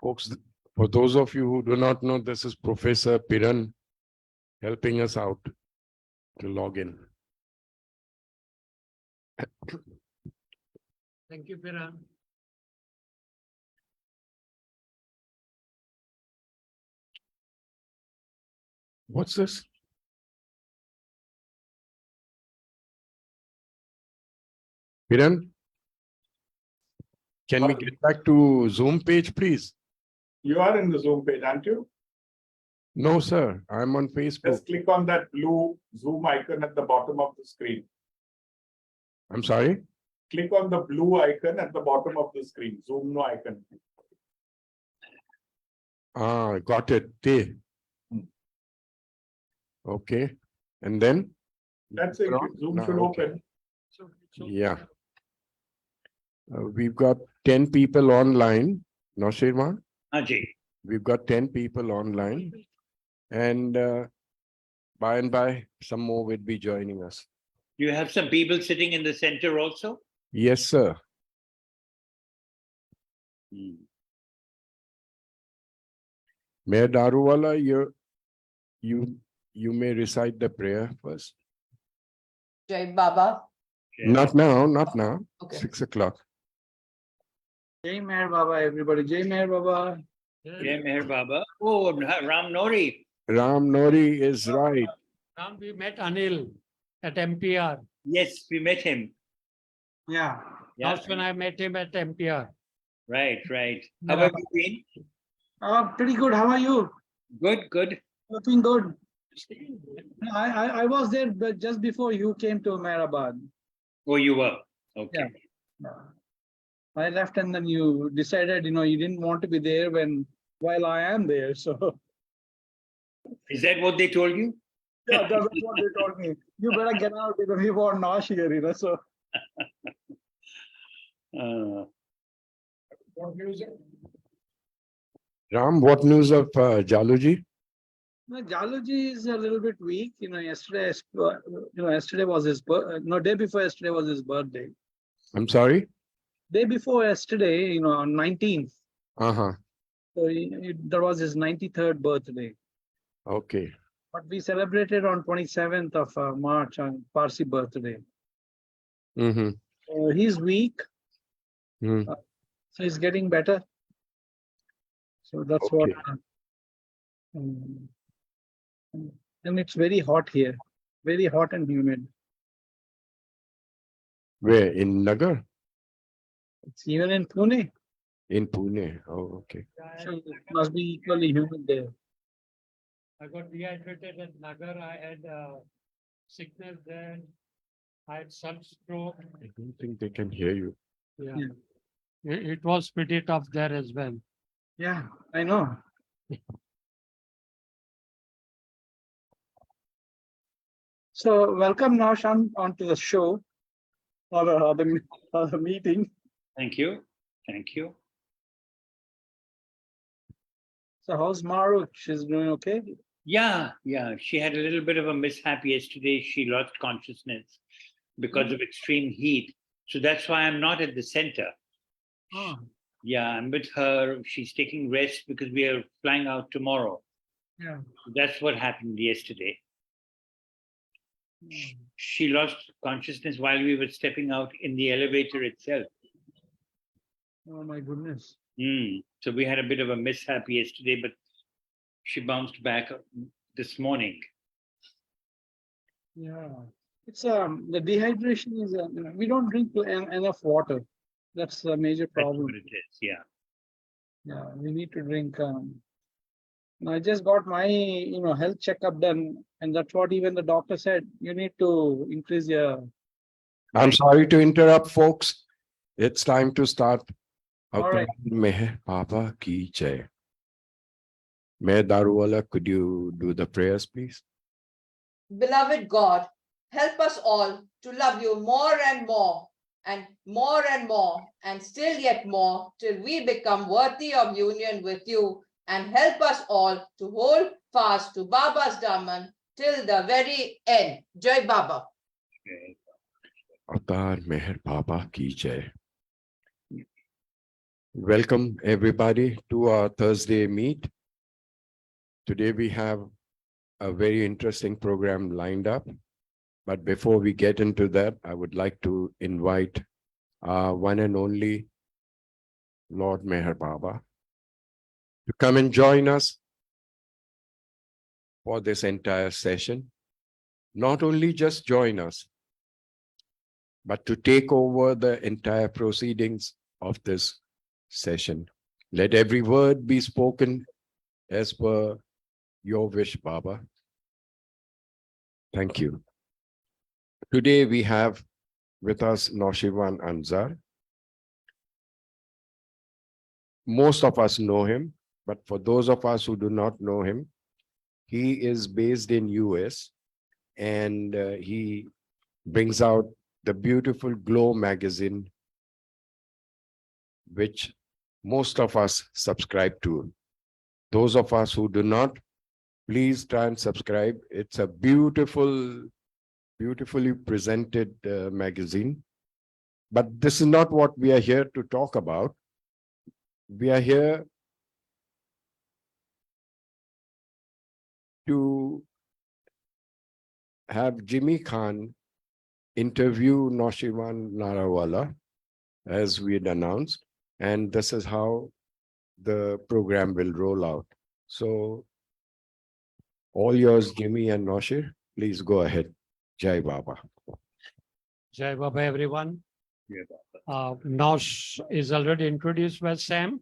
Folks, for those of you who do not know, this is Professor Piran helping us out to log in. Thank you, Piran. What's this? Piran, can we get back to Zoom page, please? You are in the Zoom page, aren't you? No, sir. I'm on Facebook. Just click on that blue Zoom icon at the bottom of the screen. I'm sorry. Click on the blue icon at the bottom of the screen. Zoom no icon. Ah, got it. There. Okay. And then? That's it. Zoom No, should okay. open. Yeah. We've got 10 people online. Naosherwan? Ajay. We've got 10 people online. And by and by, some more will be joining us. You have some people sitting in the center also? Yes, sir. Mayor Daruwala, you may recite the prayer first. Jai Baba. Not now, not now. Okay. 6 o'clock. Jai Meher Baba, everybody. Jai Meher Baba. Jai Meher Baba. Oh, Ram Nori. Ram Nori is right. Ram, we met Anil at MPR. Yes, we met him. Yeah. Yeah. That's when I met him at MPR. Right, right. How have you been? Pretty good. How are you? Good, good. Looking good. I was there but just before you came to Mehrabad. Oh, you were. Okay. Yeah. I left and then you decided, you didn't want to be there while I am there. So Is that what they told you? yeah, that's what they told me. You better get out because we want Nosh here, so. Ram, what news of Jaluji? No, Jaluji is a little bit weak. Yesterday was his day before yesterday was his birthday. I'm sorry? Day before yesterday, on 19th. Uh-huh. So that was his 93rd birthday. Okay. But we celebrated on 27th of March on Parsi birthday. Mm-hmm. He's weak, Mm. so he's getting better. So that's Okay. And it's very hot here, very hot and humid. Where? In Nagar? It's even in Pune, In Pune. Oh, okay. so it must be equally humid there. I got dehydrated at Nagar. I had sickness there. I had sunstroke. I don't think they can hear you. Yeah. Yeah. It was pretty tough there as well. Yeah, I know. So welcome now, Shan, onto the show or the meeting. Thank you. Thank you. So how's Maru? She's doing okay? Yeah, yeah. She had a little bit of a mishap yesterday. She lost consciousness because of extreme heat. So that's why I'm not at the center. Oh, Yeah, I'm with her. She's taking rest because we are flying out tomorrow. yeah. That's what happened yesterday. She lost consciousness while we were stepping out in the elevator itself. Oh my goodness. So we had a bit of a mishap yesterday, but she bounced back this morning. Yeah. It's the dehydration is we don't drink enough water. That's a major That's problem. what it is. Yeah. Yeah, we need to drink. I just got my health checkup done, and that's what even the doctor said. You need to increase your. I'm sorry to interrupt, folks. It's time to start. All right. Meher Baba ki jai. Mayor Daruwala, could you do the prayers, please? Beloved God, help us all to love you more and more, and still yet more, till we become worthy of union with you, and help us all to hold fast to Baba's Dhamman till the very end. Jai Baba. Avatar Meher Baba ki jai. Welcome everybody to our Thursday meet. Today we have a very interesting program lined up. But before we get into that, I would like to invite our one and only Lord Meher Baba to come and join us for this entire session. Not only just join us, but to take over the entire proceedings of this session. Let every word be spoken as per your wish, Baba. Thank you. Today we have with us Naosherwan Anzar. Most of us know him, but for those of us who do not know him, he is based in US and he brings out the beautiful Glow magazine, which most of us subscribe to. Those of us who do not, please try and subscribe. It's a beautifully presented magazine. But this is not what we are here to talk about. We are here to have Jimmy Khan interview Naosherwan Narawala, as we had announced, and this is how the program will roll out. So, all yours, Jimmy and Naosher, please go ahead. Jai Baba. Jai Baba, everyone. Yeah, Nosh is already introduced by Sam,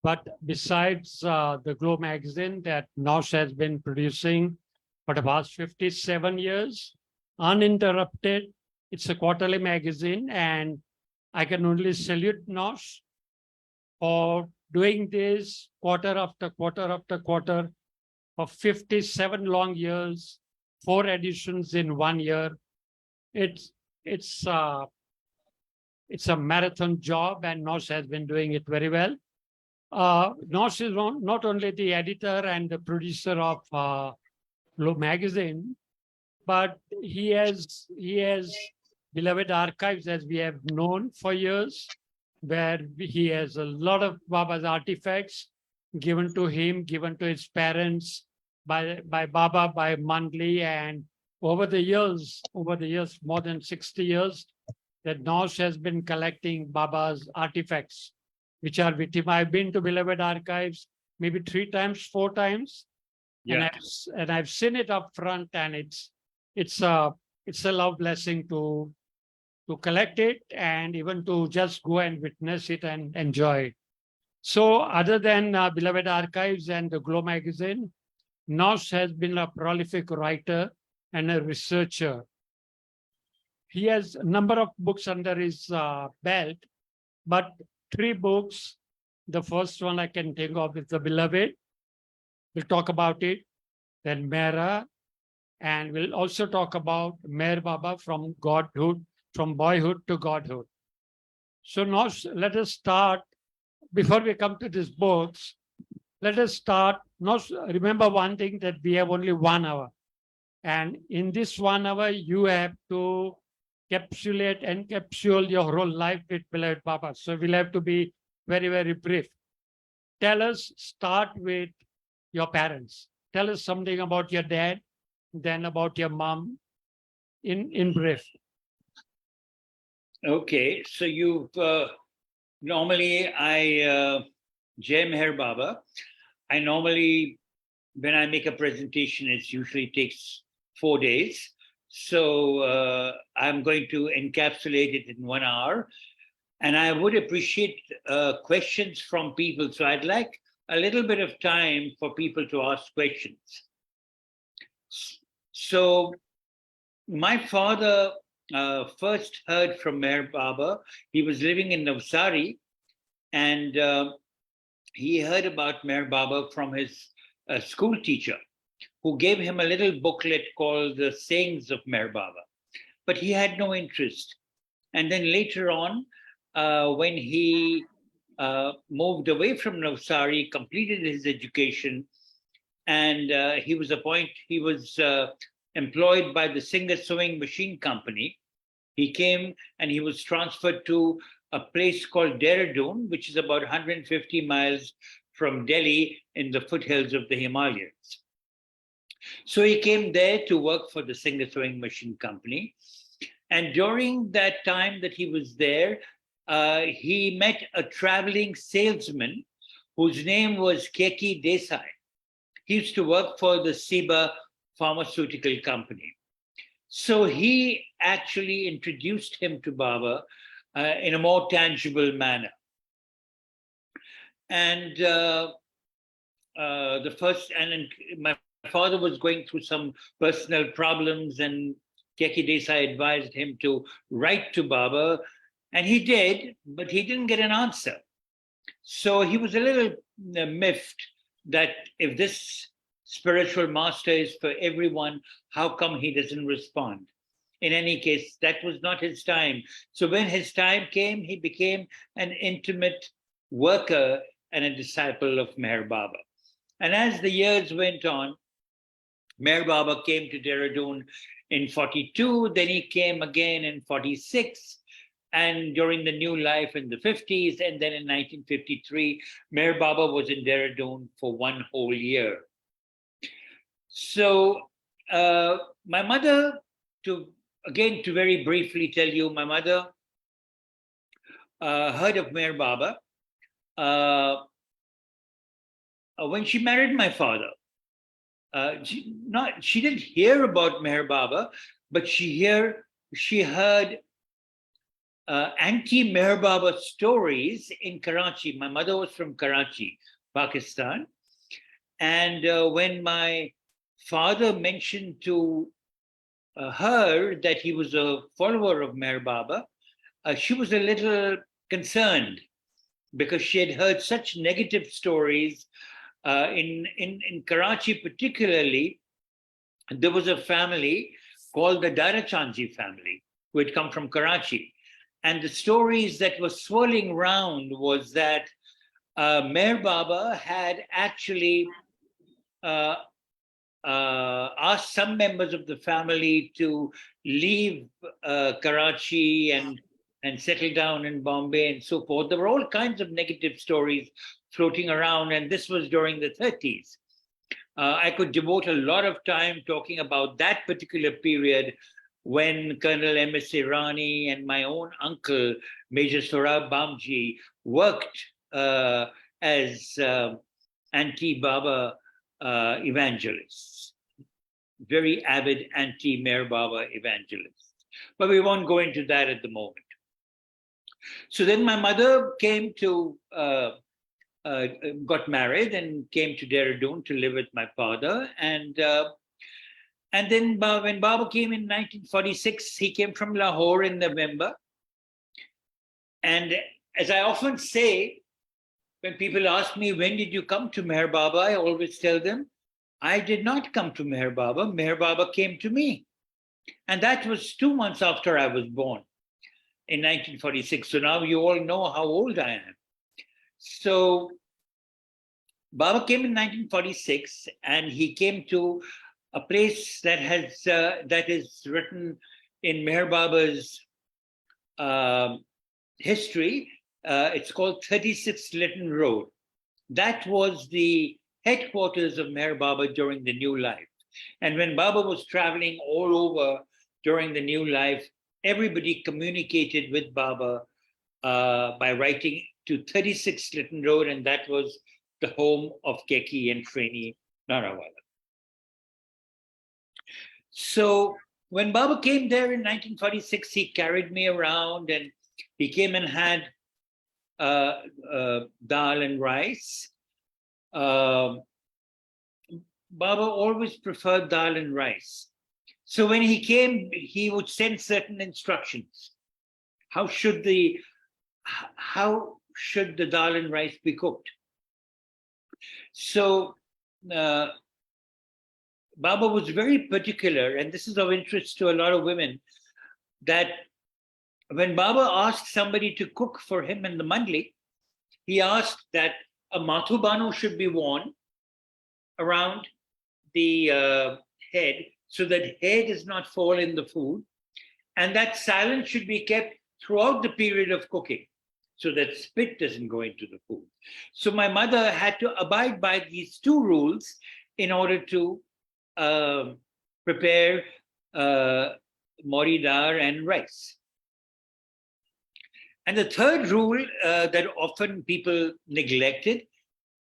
but besides the Glow magazine that Nosh has been producing for the past 57 years, uninterrupted, it's a quarterly magazine, and I can only salute Nosh for doing this quarter after quarter after quarter for 57 long years, 4 editions in 1 year. It's a marathon job, and Nosh has been doing it very well. Nosh is not only the editor and the producer of Glow magazine, but he has beloved archives, as we have known for years, where he has a lot of Baba's artifacts given to him, given to his parents by Baba, by Mandli, and over the years, more than 60 years, that Nosh has been collecting Baba's artifacts, which are with him. I've been to beloved archives maybe 3 times, 4 times, yeah. and I've seen it up front, and it's a love blessing to collect it and even to just go and witness it and enjoy it. So other than beloved archives and the Glow magazine, Nosh has been a prolific writer and a researcher. He has a number of books under his belt, but 3 books. The first one I can think of is The Beloved. We'll talk about it. Then Mera, and we'll also talk about Meher Baba from godhood, from boyhood to godhood. So Nosh, let us start. Before we come to these books, let us start. Nosh, remember one thing, that we have only 1 hour. And in this 1 hour, you have to encapsulate your whole life with beloved Baba. So we'll have to be very, very brief. Tell us, start with your parents. Tell us something about your dad, then about your mom, in brief. Okay, so you've normally Jai Meher Baba. I normally, when I make a presentation, it usually takes 4 days. So I'm going to encapsulate it in 1 hour. And I would appreciate questions from people. So I'd like a little bit of time for people to ask questions. So my father first heard from Meher Baba. He was living in Navsari, and he heard about Meher Baba from his school teacher, who gave him a little booklet called The Sayings of Meher Baba. But he had no interest. And then later on, when he moved away from Navsari, completed his education, and he was employed by the Singer Sewing Machine Company. He came and he was transferred to a place called Dehradun, which is about 150 miles from Delhi in the foothills of the Himalayas. So he came there to work for the Singer Sewing Machine Company. And during that time that he was there, he met a traveling salesman whose name was Keki Desai. He used to work for the Siba pharmaceutical company. So he actually introduced him to Baba in a more tangible manner. And my father was going through some personal problems, and Keki Desai advised him to write to Baba, and he did, but he didn't get an answer. So he was a little miffed that if this spiritual master is for everyone, how come he doesn't respond? In any case, that was not his time. So when his time came, he became an intimate worker and a disciple of Meher Baba. And as the years went on, Meher Baba came to Dehradun in 42, then he came again in 46, and during the new life in the 50s, and then in 1953, Meher Baba was in Dehradun for 1 whole year. So my mother, to very briefly tell you, my mother heard of Meher Baba when she married my father. She didn't hear about Meher Baba, but she heard anti-Meher Baba stories in Karachi. My mother was from Karachi, Pakistan. And when my father mentioned to her that he was a follower of Meher Baba, she was a little concerned because she had heard such negative stories. In Karachi particularly, there was a family called the Darachanji family who had come from Karachi. And the stories that were swirling around was that Meher Baba had actually asked some members of the family to leave Karachi and settle down in Bombay and so forth. There were all kinds of negative stories floating around, and this was during the 30s. I could devote a lot of time talking about that particular period when Colonel M.S. Irani and my own uncle, Major Sorab Bamji, worked as anti-Baba evangelists, very avid anti-Meher Baba evangelists. But we won't go into that at the moment. So then my mother came to, got married and came to Dehradun to live with my father. And then when Baba came in 1946, he came from Lahore in November. And as I often say, when people ask me, when did you come to Meher Baba? I always tell them, I did not come to Meher Baba. Meher Baba came to me. And that was 2 months after I was born in 1946. So now you all know how old I am. So Baba came in 1946, and he came to a place that is written in Meher Baba's history. It's called 36 Lytton Road. That was the headquarters of Meher Baba during the New Life. And when Baba was traveling all over during the New Life, everybody communicated with Baba by writing to 36 Lytton Road, and that was the home of Keki and Srini Narawala. So when Baba came there in 1946, he carried me around, and he came and had dal and rice. Baba always preferred dal and rice. So when he came, he would send certain instructions. How should the dal and rice be cooked? So Baba was very particular, and this is of interest to a lot of women, that when Baba asked somebody to cook for him in the mandli, he asked that a mathubano should be worn around the head so that hair does not fall in the food, and that silence should be kept throughout the period of cooking. so that spit doesn't go into the food. So my mother had to abide by these two rules in order to prepare mori dar and rice. And the third rule that often people neglected,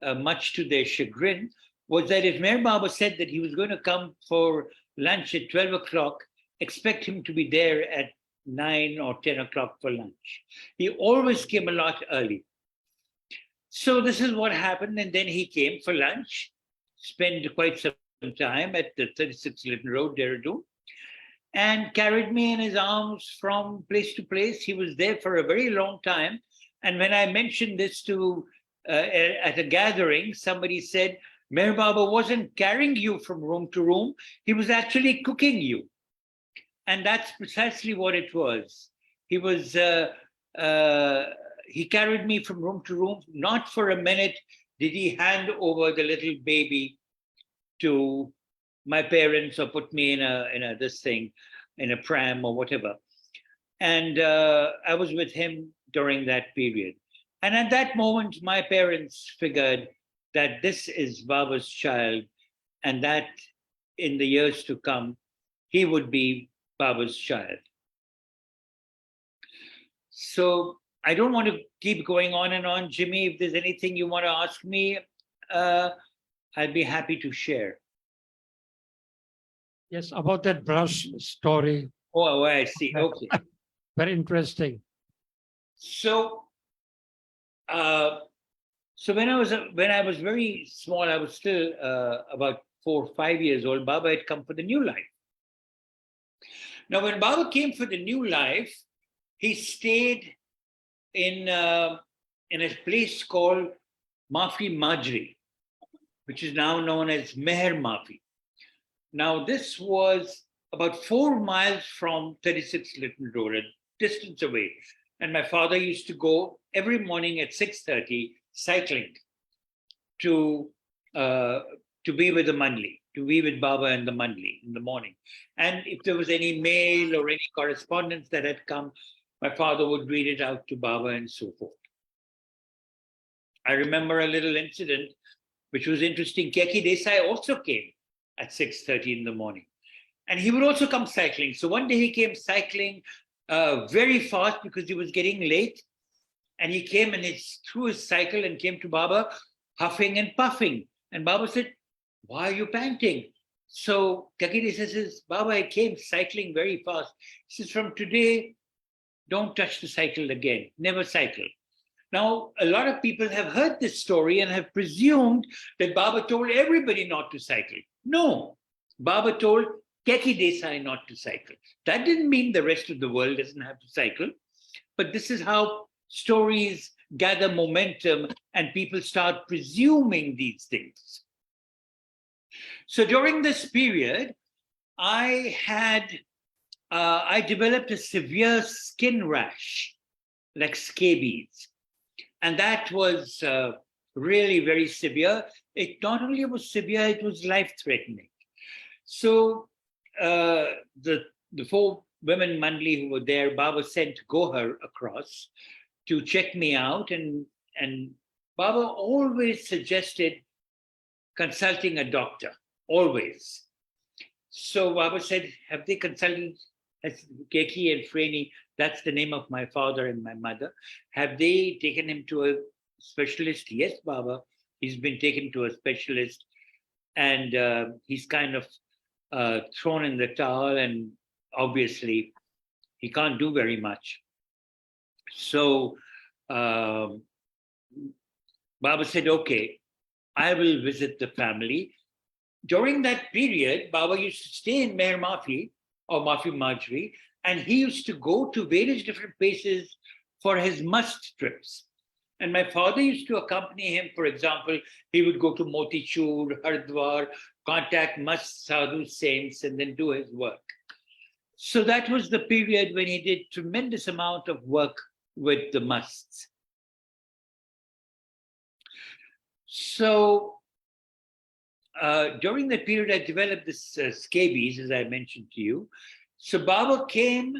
much to their chagrin, was that if Meher Baba said that he was going to come for lunch at 12 o'clock, expect him to be there at 9 or 10 o'clock for lunch. He always came a lot early. So this is what happened. And then he came for lunch, spent quite some time at the 36 Lytton Road, Dehradun, and carried me in his arms from place to place. He was there for a very long time. And when I mentioned this to at a gathering, somebody said, Meher Baba wasn't carrying you from room to room, he was actually cooking you. And that's precisely what it was. He was, he carried me from room to room. Not for a minute did he hand over the little baby to my parents or put me in a pram or whatever. And I was with him during that period. And at that moment, my parents figured that this is Baba's child, and that in the years to come, he would be Baba's child. So I don't want to keep going on and on. Jimmy, if there's anything you want to ask me, I'd be happy to share. Yes, about that brush story. Oh, I see. Okay. Very interesting. So, so when I was very small, I was still about 4 or 5 years old. Baba had come for the new life. Now, when Baba came for the new life, he stayed in a place called Mafi Majri, which is now known as Meher Mafi. Now, this was about 4 miles from 36 Lytton Road, a distance away. And my father used to go every morning at 6:30 cycling to be with the Mandli, to be with Baba and the Mandli in the morning. And if there was any mail or any correspondence that had come, my father would read it out to Baba and so forth. I remember a little incident which was interesting. Keki Desai also came at 6:30 in the morning. And he would also come cycling. So one day he came cycling very fast because he was getting late. And he came and he threw his cycle and came to Baba huffing and puffing. And Baba said, why are you panting? So Keki Desai says, Baba, I came cycling very fast. He says, from today, don't touch the cycle again. Never cycle. Now, a lot of people have heard this story and have presumed that Baba told everybody not to cycle. No, Baba told Keki Desai not to cycle. That didn't mean the rest of the world doesn't have to cycle, but this is how stories gather momentum and people start presuming these things. So during this period, I developed a severe skin rash, like scabies. And that was really very severe. It not only was severe, it was life-threatening. So the 4 women Mandli who were there, Baba sent Gohar across to check me out. And Baba always suggested consulting a doctor, always. So Baba said, have they consulted Keki and Freni? That's the name of my father and my mother. Have they taken him to a specialist? Yes, Baba. He's been taken to a specialist, and he's kind of thrown in the towel, and obviously he can't do very much. So Baba said, okay, I will visit the family. During that period, Baba used to stay in Meher Mafi or Mafi Majri, and he used to go to various different places for his must trips. And my father used to accompany him. For example, he would go to Motichur, Hardwar, contact must sadhu saints, and then do his work. So that was the period when he did tremendous amount of work with the musts. So during that period, I developed this scabies, as I mentioned to you. So Baba came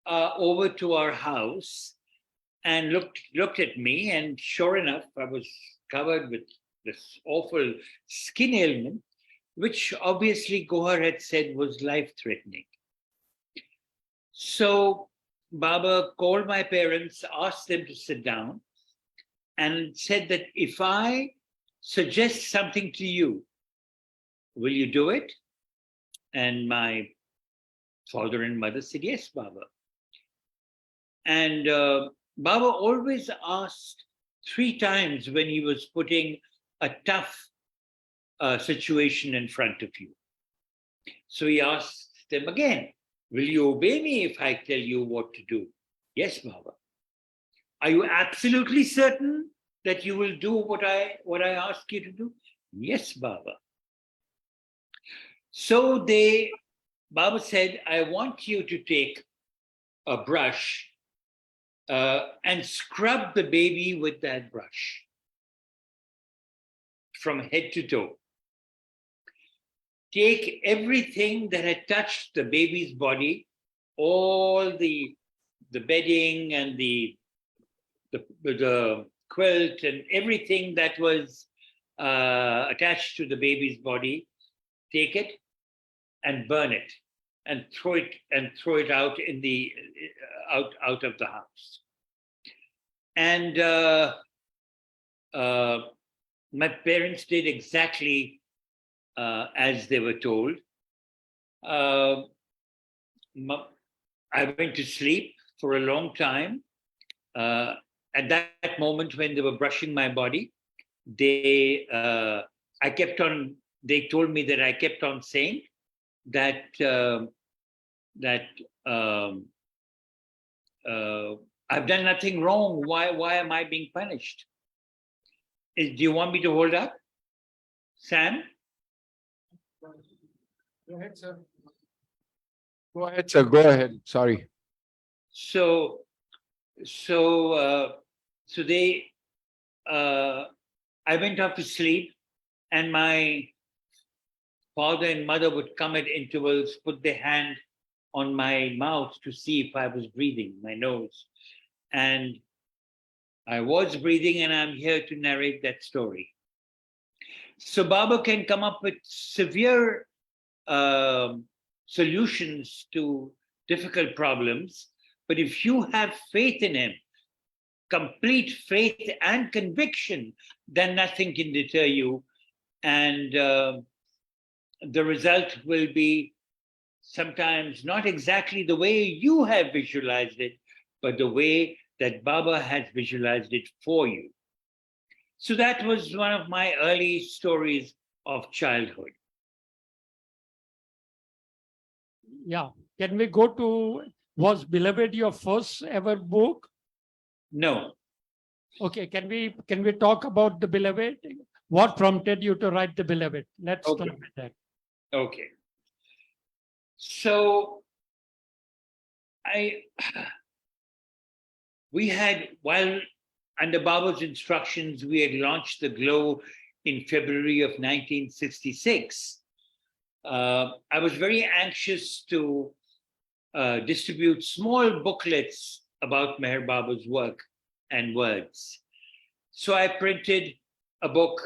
over to our house, and looked at me, and sure enough, I was covered with this awful skin ailment, which obviously Gohar had said was life-threatening. So Baba called my parents, asked them to sit down, and said that if I suggest something to you, will you do it? And my father and mother said, yes, Baba. And Baba always asked 3 times when he was putting a tough situation in front of you. So he asked them again, will you obey me if I tell you what to do? Yes, Baba. Are you absolutely certain that you will do what I ask you to do? Yes, Baba. So Baba said, I want you to take a brush and scrub the baby with that brush from head to toe. Take everything that had touched the baby's body, all the bedding and the quilt and everything that was attached to the baby's body, take it and burn it and throw it out in the out of the house. And my parents did exactly as they were told. I went to sleep for a long time. At that moment, when they were brushing my body, they told me that I kept on saying that I've done nothing wrong. Why am I being punished? Do you want me to hold up, Sam? Go ahead, sir. Go ahead, sir. Go ahead. Sorry. So they, I went off to sleep, and my father and mother would come at intervals, put their hand on my mouth to see if I was breathing, my nose. And I was breathing, and I'm here to narrate that story. So Baba can come up with severe solutions to difficult problems, but if you have faith in him, complete faith and conviction, then nothing can deter you. And the result will be sometimes not exactly the way you have visualized it, but the way that Baba has visualized it for you. So that was one of my early stories of childhood. Yeah. Can we go to, was Beloved your first ever book? No. Okay. Can we talk about the Beloved? What prompted you to write the Beloved? Let's Okay. start with that. Okay. So we had, while under Baba's instructions, we had launched the Glow in February of 1966. I was very anxious to distribute small booklets about Meher Baba's work and words. So I printed a book.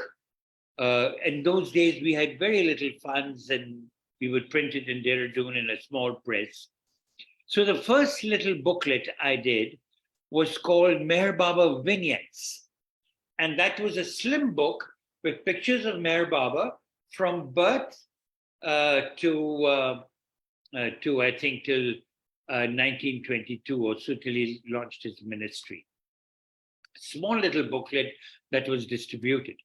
In those days, we had very little funds, and we would print it in Dehradun in a small press. So the first little booklet I did was called Meher Baba Vignettes. And that was a slim book with pictures of Meher Baba from birth to I think till 1922 or so, till he launched his ministry. Small little booklet that was distributed.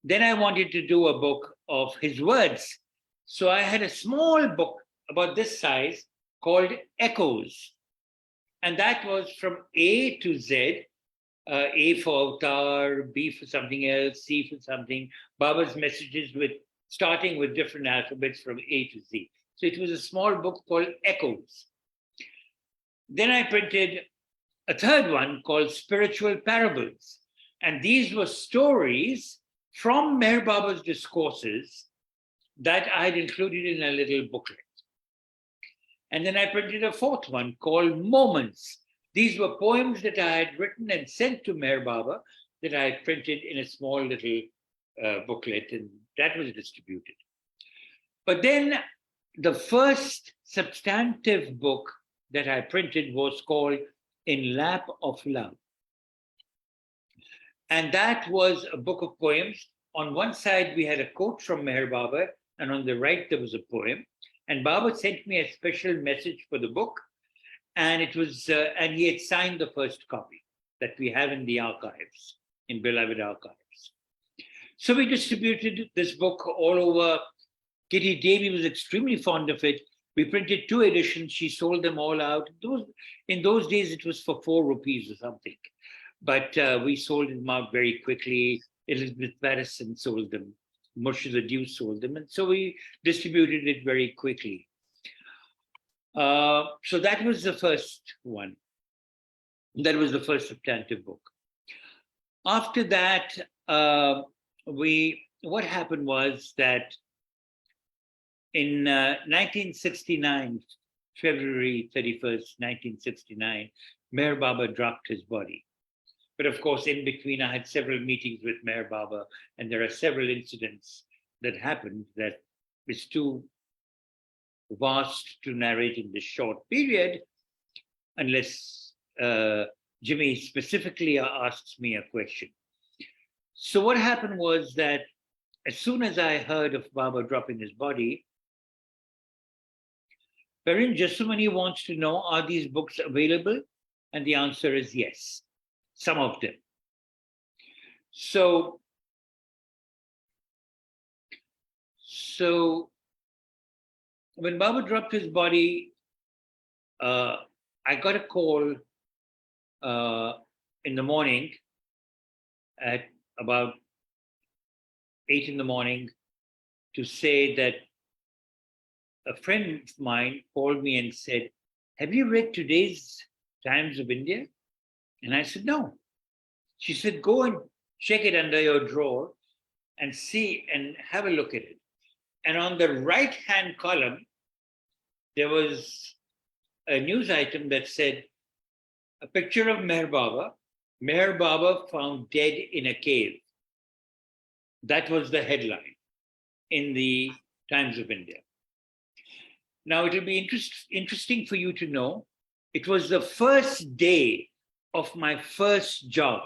Then I wanted to do a book of his words. So I had a small book about this size called Echoes. And that was from A to Z, A for Avatar, B for something else, C for something, Baba's messages starting with different alphabets from A to Z. So it was a small book called Echoes. Then I printed a third one called Spiritual Parables. And these were stories from Meher Baba's discourses that I had included in a little booklet. And then I printed a fourth one called Moments. These were poems that I had written and sent to Meher Baba that I had printed in a small little booklet, and that was distributed. But then the first substantive book that I printed was called In Lap of Love. And that was a book of poems. On one side, we had a quote from Meher Baba, and on the right, there was a poem. And Baba sent me a special message for the book. And it was, and he had signed the first copy that we have in the archives, in beloved archives. So we distributed this book all over. Kitty Davy was extremely fond of it. We printed 2 editions. She sold them all out. In those days, it was for 4 rupees or something. But we sold them out very quickly. Elizabeth Patterson sold them. Moshe the Dew sold them. And so we distributed it very quickly. So that was the first one. That was the first substantive book. After that, what happened was that in 1969, February 31st, 1969, Meher Baba dropped his body. But of course, in between, I had several meetings with Meher Baba, and there are several incidents that happened that is too vast to narrate in this short period, unless Jimmy specifically asks me a question. So what happened was that as soon as I heard of Baba dropping his body, Parin Jasumani wants to know, are these books available? And the answer is yes, some of them. So when Baba dropped his body, I got a call in the morning at about 8 in the morning to say that a friend of mine called me and said, have you read today's Times of India? And I said, no. She said, go and check it under your drawer and see and have a look at it. And on the right-hand column, there was a news item that said, a picture of Meher Baba found dead in a cave. That was the headline in the Times of India. Now, it'll be interesting for you to know, it was the first day of my first job.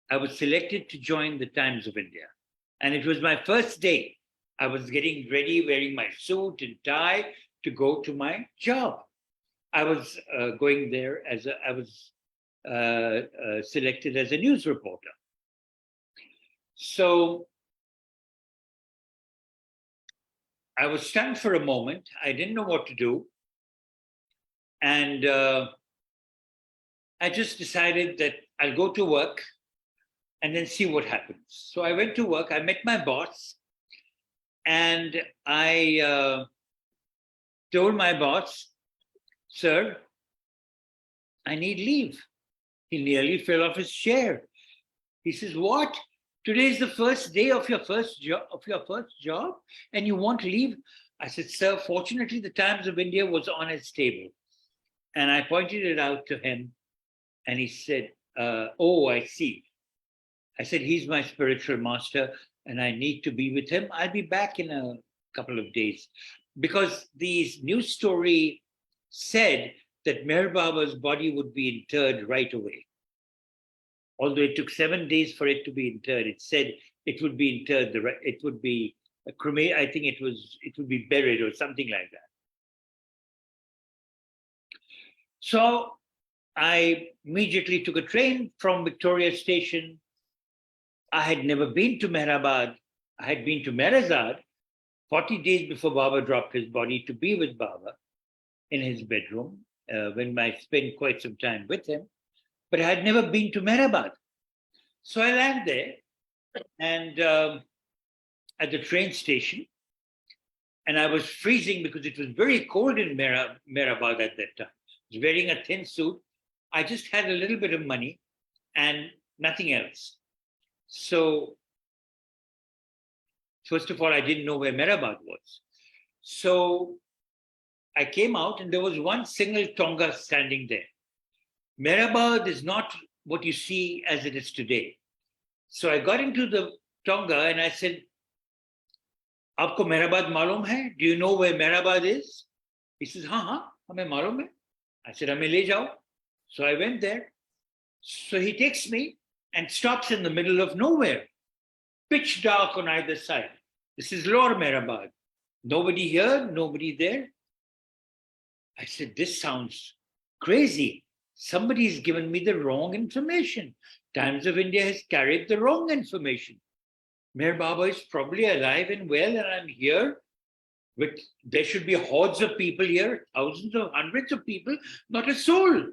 I was selected to join the Times of India. And it was my first day. I was getting ready, wearing my suit and tie to go to my job. I was going there I was selected as a news reporter. So I was stunned for a moment. I didn't know what to do. And I just decided that I'll go to work and then see what happens. So I went to work. I met my boss. And I told my boss, sir, I need leave. He nearly fell off his chair. He says, what? Today is the first day of your first job, and you want leave? I said, sir, fortunately, the Times of India was on his table. And I pointed it out to him, and he said, oh, I see. I said, he's my spiritual master, and I need to be with him. I'll be back in a couple of days. Because the news story said that Meher Baba's body would be interred right away. Although it took 7 days for it to be interred, it said it would be interred, it would be cremated, I think it would be buried or something like that. So I immediately took a train from Victoria Station. I had never been to Mehrabad. I had been to Merazad 40 days before Baba dropped his body to be with Baba in his bedroom when I spent quite some time with him. But I had never been to Mehrabad. So I landed there and at the train station, and I was freezing because it was very cold in Mehrabad at that time. I was wearing a thin suit. I just had a little bit of money and nothing else. So first of all, I didn't know where Mehrabad was. So I came out and there was one single Tonga standing there. Mehrabad is not what you see as it is today. So I got into the Tonga and I said, Aapko Mehrabad malum hai? Do you know where Mehrabad is? He says, हाँ, हमें मालूम hai. I said, हमें ले जाओ. So I went there. So he takes me and stops in the middle of nowhere, pitch dark on either side. This is Lower Mehrabad. Nobody here, nobody there. I said, this sounds crazy. Somebody's given me the wrong information. Times of India has carried the wrong information. Meher Baba is probably alive and well, and I'm here. But there should be hordes of people here, thousands of hundreds of people, not a soul.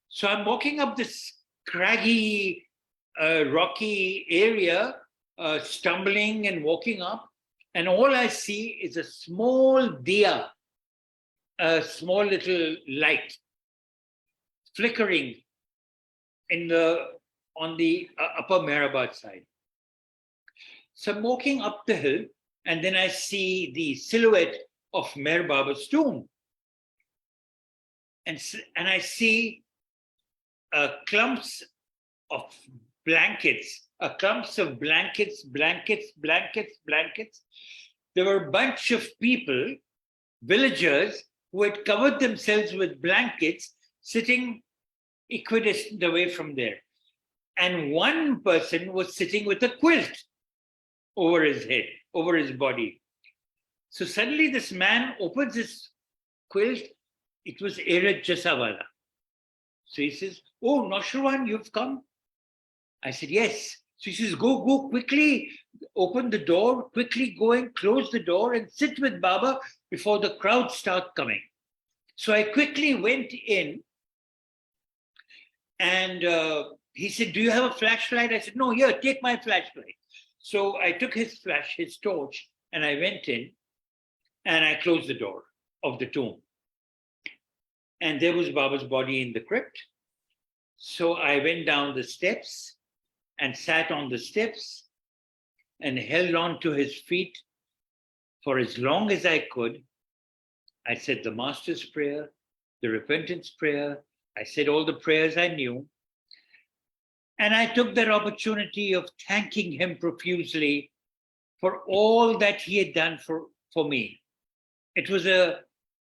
So I'm walking up this craggy, rocky area, stumbling and walking up, and all I see is a small diya, a small little light flickering on the upper Mehrabad side. So I'm walking up the hill, and then I see the silhouette of Meher Baba's tomb. And I see clumps of blankets. There were a bunch of people, villagers, who had covered themselves with blankets, sitting equidistant away from there. And one person was sitting with a quilt over his head, over his body. So suddenly this man opens his quilt. It was Ered Jasawala. So he says, oh, Naosherwan, you've come? I said, yes. So he says, go quickly, open the door, quickly go and close the door and sit with Baba before the crowd start coming. So I quickly went in, and he said, do you have a flashlight? I said, no, here, take my flashlight. So I took his torch, and I went in, and I closed the door of the tomb. And there was Baba's body in the crypt. So I went down the steps and sat on the steps and held on to his feet for as long as I could. I said the Master's Prayer, the Repentance Prayer. I said all the prayers I knew. And I took that opportunity of thanking him profusely for all that he had done for me. It was a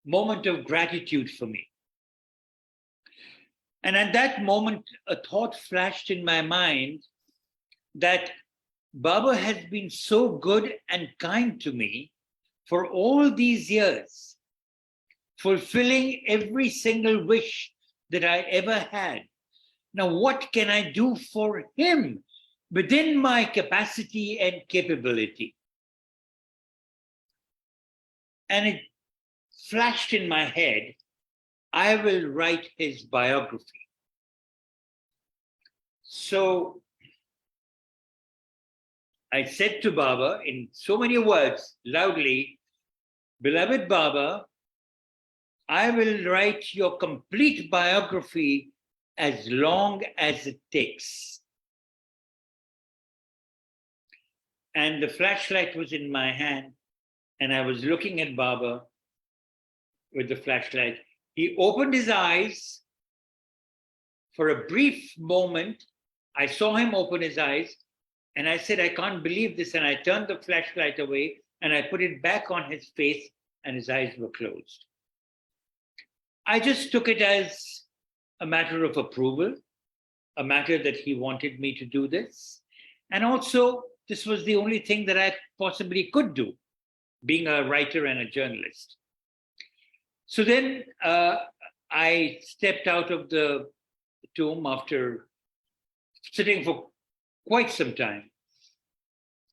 moment of gratitude for me. And at that moment, a thought flashed in my mind that Baba has been so good and kind to me for all these years, fulfilling every single wish that I ever had. Now, what can I do for him within my capacity and capability? And it flashed in my head, I will write his biography. So I said to Baba in so many words, loudly, beloved Baba, I will write your complete biography as long as it takes. And the flashlight was in my hand, and I was looking at Baba with the flashlight. He opened his eyes for a brief moment. I saw him open his eyes, and I said, I can't believe this. And I turned the flashlight away, and I put it back on his face, and his eyes were closed. I just took it as a matter of approval, a matter that he wanted me to do this. And also, this was the only thing that I possibly could do, being a writer and a journalist. So then I stepped out of the tomb after sitting for quite some time.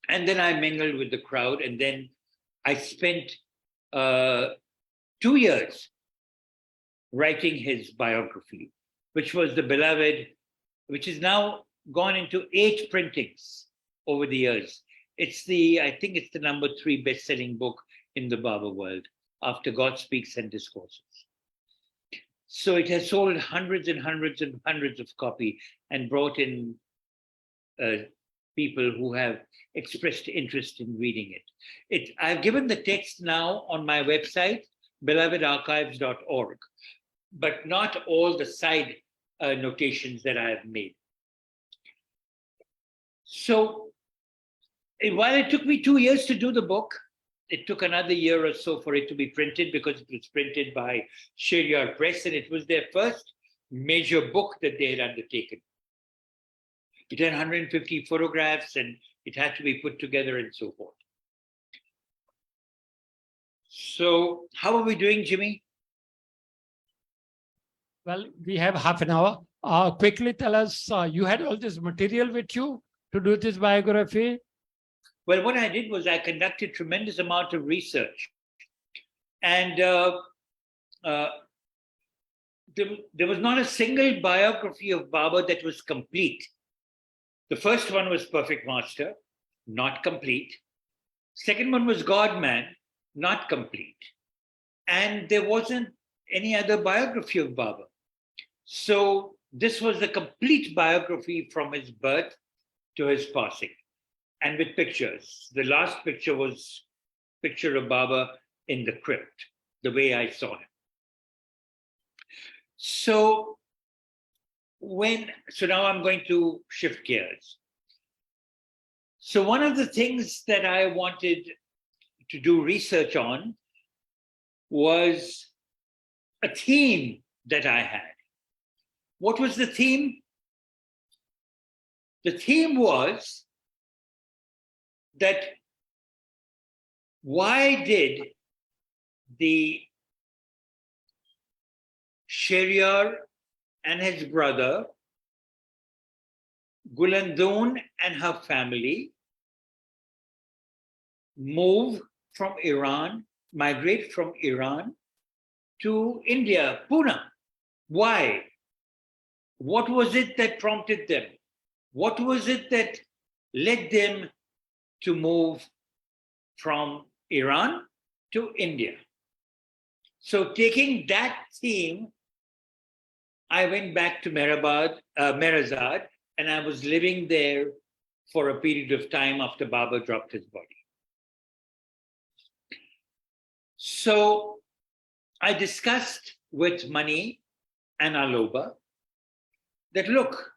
And then I mingled with the crowd. And then I spent 2 years writing his biography, which was the beloved, which is now gone into 8 printings over the years. I think it's the number 3 best-selling book in the Baba world, after God Speaks and Discourses. So it has sold hundreds and hundreds and hundreds of copies and brought in people who have expressed interest in reading it. I've given the text now on my website, belovedarchives.org. but not all the side notations that I have made. So while it took me 2 years to do the book, it took another year or so for it to be printed because it was printed by Shehryar Press and it was their first major book that they had undertaken. It had 150 photographs and it had to be put together and so forth. So how are we doing, Jimmy? Well, we have half an hour. Quickly tell us, you had all this material with you to do this biography? Well, what I did was I conducted tremendous amount of research. And there was not a single biography of Baba that was complete. The first one was Perfect Master, not complete. Second one was God Man, not complete. And there wasn't any other biography of Baba. So this was a complete biography from his birth to his passing, and with pictures. The last picture was a picture of Baba in the crypt, the way I saw him. So now I'm going to shift gears. So one of the things that I wanted to do research on was a theme that I had. What was the theme? The theme was that why did the Shehryar and his brother, Gulandun and her family, migrate from Iran to India, Pune? Why? What was it that prompted them? What was it that led them to move from Iran to India? So taking that theme, I went back to Merazad, and I was living there for a period of time after Baba dropped his body. So I discussed with Mani and Aloba that, look,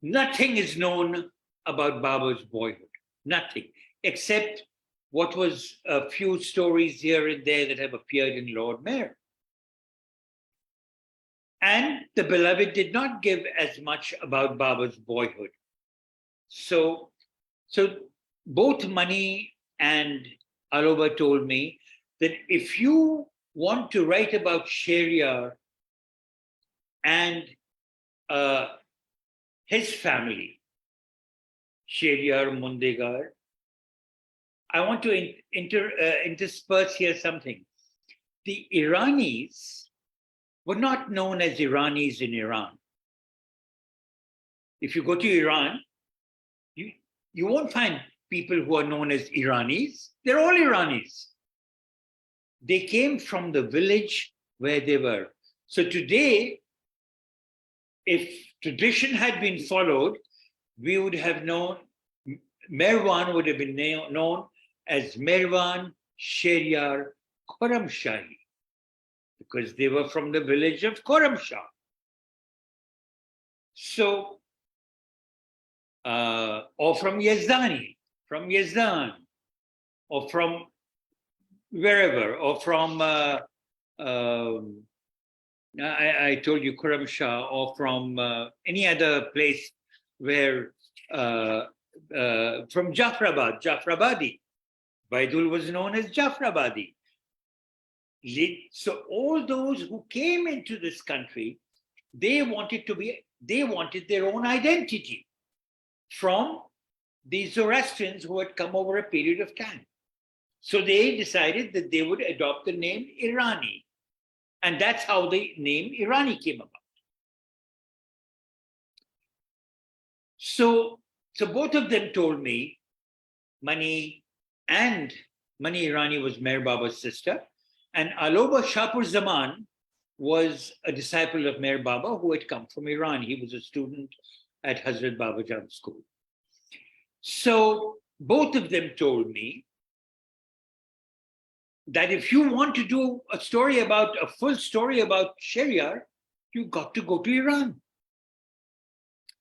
nothing is known about Baba's boyhood, nothing, except what was a few stories here and there that have appeared in Lord Mayor. And the beloved did not give as much about Baba's boyhood. So both Mani and Aloba told me that if you want to write about Shehryar and his family, Shehryar Mundegar, I want to intersperse here something. The Iranis were not known as Iranis in Iran. If you go to Iran, you won't find people who are known as Iranis. They're all Iranis. They came from the village where they were. So today, if tradition had been followed, we would have known, Merwan would have been known as Merwan Shehryar Khurramshahi, because they were from the village of Khurramshah. So, or from Yazdan, or from wherever, or from, I told you Khurramshah, or from any other place where, from Jafrabadi. Baidul was known as Jafrabadi. So all those who came into this country, they wanted their own identity from the Zoroastrians who had come over a period of time. So they decided that they would adopt the name Irani. And that's how the name Irani came about. So both of them told me, Mani Irani was Meher Baba's sister, and Aloba Shapur Zaman was a disciple of Meher Baba who had come from Iran. He was a student at Hazrat Babajan School. So both of them told me, that if you want to do a full story about Sharia, you got to go to Iran.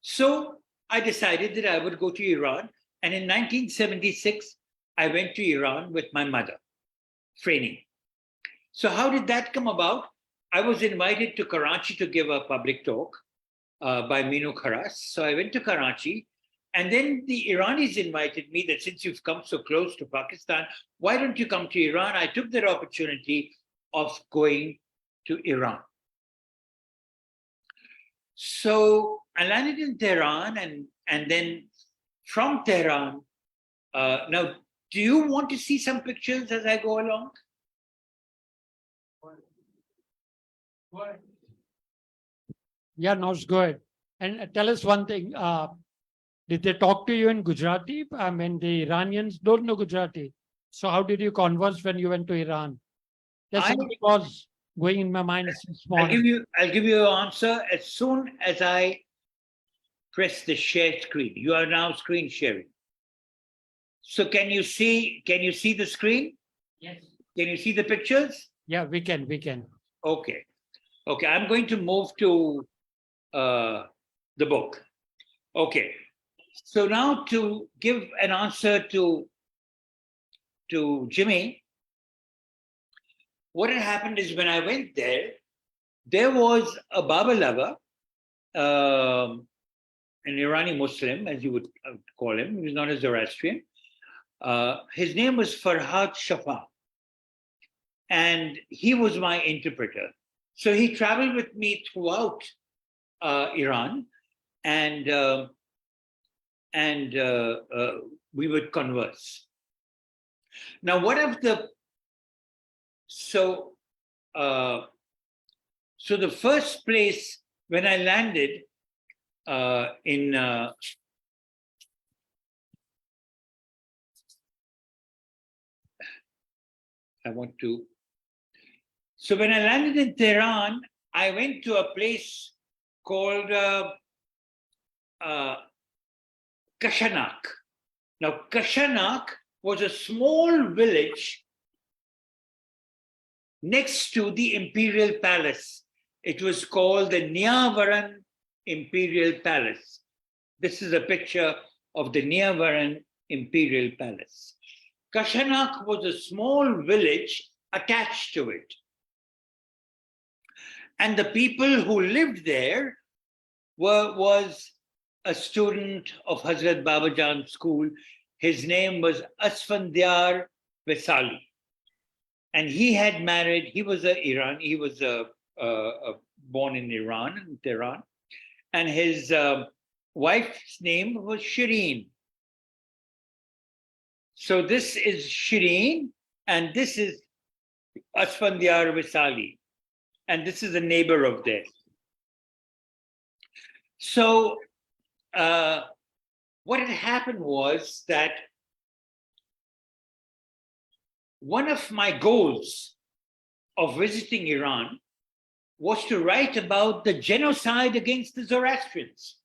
So I decided that I would go to Iran. And in 1976, I went to Iran with my mother, training. So how did that come about? I was invited to Karachi to give a public talk by Minu Kharas. So I went to Karachi. And then the Iranis invited me that since you've come so close to Pakistan, why don't you come to Iran? I took that opportunity of going to Iran. So I landed in Tehran, and then from Tehran, now, do you want to see some pictures as I go along? Yeah, no, it's good. And tell us one thing. Did they talk to you in Gujarati? I mean, the Iranians don't know Gujarati. So how did you converse when you went to Iran? That's I- something was going in my mind since morning. I'll give you an answer as soon as I press the share screen. You are now screen sharing. So can you see the screen? Yes. Can you see the pictures? Yeah, we can. Okay. Okay, I'm going to move to the book. Okay. So now to give an answer to Jimmy, what had happened is when I went there, there was a Baba lover, an Irani Muslim, as you would call him. He was not a Zoroastrian. His name was Farhad Shafa. And he was my interpreter. So he traveled with me throughout Iran, and we would converse. Now, so the first place when I landed in So when I landed in Tehran, I went to a place called Kashanak. Now, Kashanak was a small village next to the imperial palace. It was called the Niavaran Imperial Palace. This is a picture of the Niavaran Imperial Palace. Kashanak was a small village attached to it. And the people who lived there was a student of Hazrat Babajan's school. His name was Asfandyar Vesali. And he had married, he was born in Iran, in Tehran. And his wife's name was Shireen. So this is Shireen, and this is Asfandyar Vesali. And this is a neighbor of theirs. So what had happened was that one of my goals of visiting Iran was to write about the genocide against the Zoroastrians.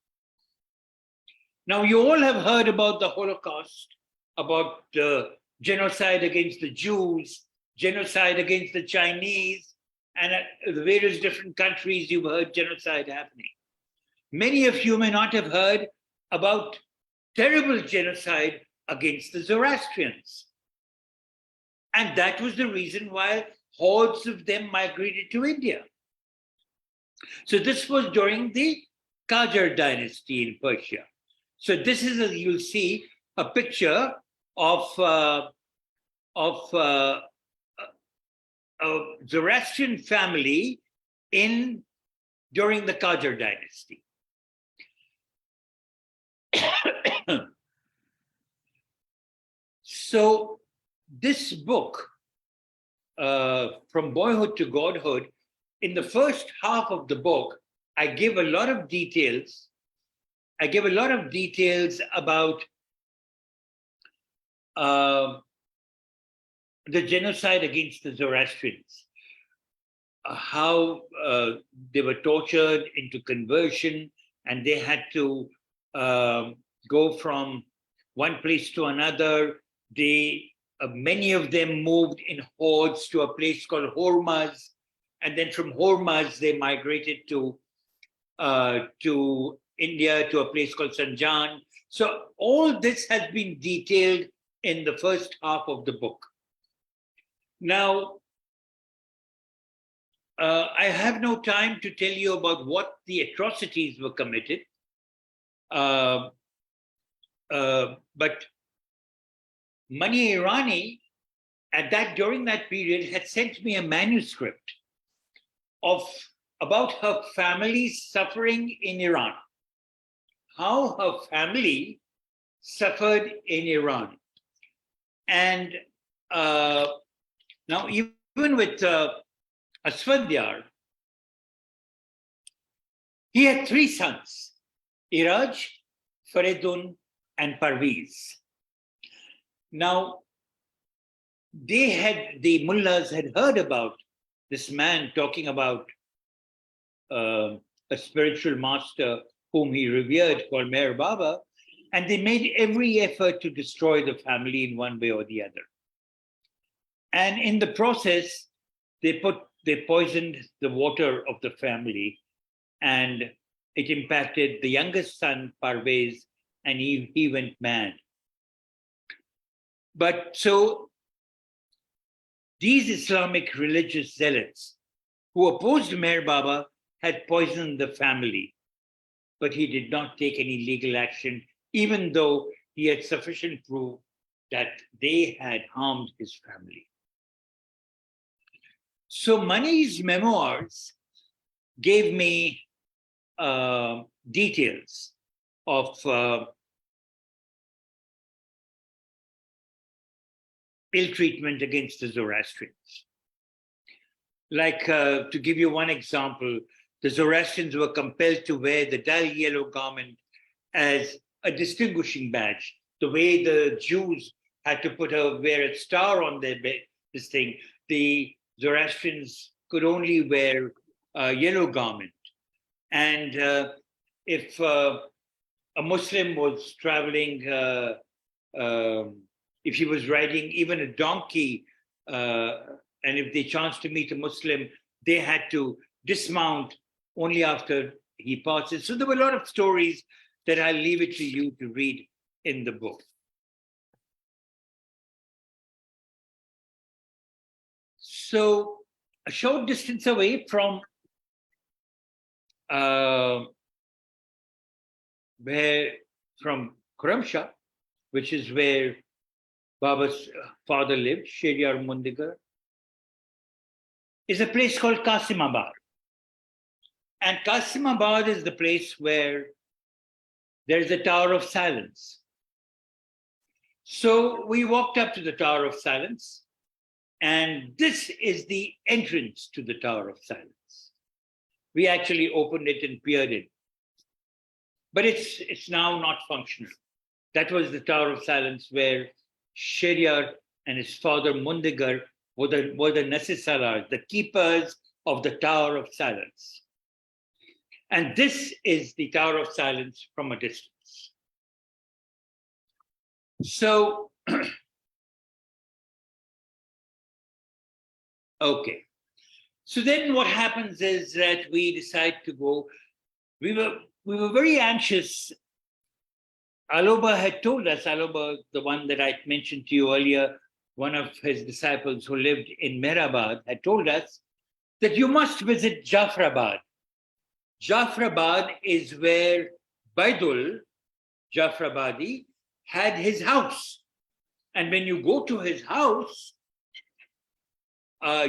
Now, you all have heard about the Holocaust, about the genocide against the Jews, genocide against the Chinese, and at the various different countries you've heard genocide happening. Many of you may not have heard about terrible genocide against the Zoroastrians. And that was the reason why hordes of them migrated to India. So this was during the Qajar dynasty in Persia. So this is, as you'll see, a picture of a Zoroastrian family during the Qajar dynasty. So this book, From Boyhood to Godhood, in the first half of the book, I give a lot of details. I give a lot of details about the genocide against the Zoroastrians, how they were tortured into conversion, and they had to go from one place to another. They many of them moved in hordes to a place called Hormuz, and then from Hormuz they migrated to India, to a place called Sanjan. So all this has been detailed in the first half of the book. Now, I have no time to tell you about what the atrocities were committed, but Mani Irani, during that period, had sent me a manuscript about her family's suffering in Iran, how her family suffered in Iran. And now, even with Asfandyar, he had 3 sons, Iraj, Faridun, and Parviz. Now, the mullahs had heard about this man talking about a spiritual master whom he revered called Meher Baba, and they made every effort to destroy the family in one way or the other. And in the process, they poisoned the water of the family, and it impacted the youngest son, Parvez, and he went mad. But so these Islamic religious zealots who opposed Meher Baba had poisoned the family, but he did not take any legal action, even though he had sufficient proof that they had harmed his family. So Mani's memoirs gave me details of ill treatment against the Zoroastrians. Like, to give you one example, the Zoroastrians were compelled to wear the dull yellow garment as a distinguishing badge. The way the Jews had to wear a star on their this thing, the Zoroastrians could only wear a yellow garment. And if a Muslim was traveling, if he was riding even a donkey, and if they chanced to meet a Muslim, they had to dismount only after he passes. So there were a lot of stories that I'll leave it to you to read in the book. So a short distance away from Kuramsha, which is where Baba's father lived, Sheriar Mundigar, is a place called Qasimabad. And Qasimabad is the place where there is a Tower of Silence. So we walked up to the Tower of Silence, and this is the entrance to the Tower of Silence. We actually opened it and peered in. But it's now not functional. That was the Tower of Silence where Sheriar and his father Mundigar were the Nasisalar, the keepers of the Tower of Silence. And this is the Tower of Silence from a distance. So, okay. So then what happens is that we decide to go. We were very anxious. Aloba had told us, Aloba, the one that I mentioned to you earlier, one of his disciples who lived in Mehrabad, had told us that you must visit Jafrabad. Jafrabad is where Baidul Jafrabadi had his house. And when you go to his house,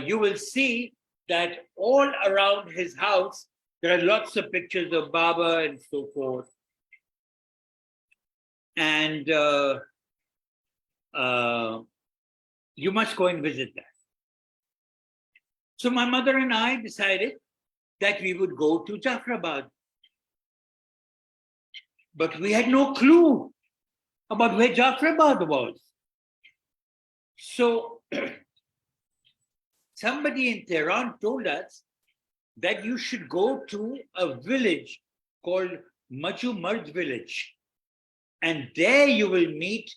you will see that all around his house, there are lots of pictures of Baba and so forth. And you must go and visit that. So my mother and I decided that we would go to Jafrabad. But we had no clue about where Jafrabad was. So somebody in Tehran told us that you should go to a village called Majumard village. And there you will meet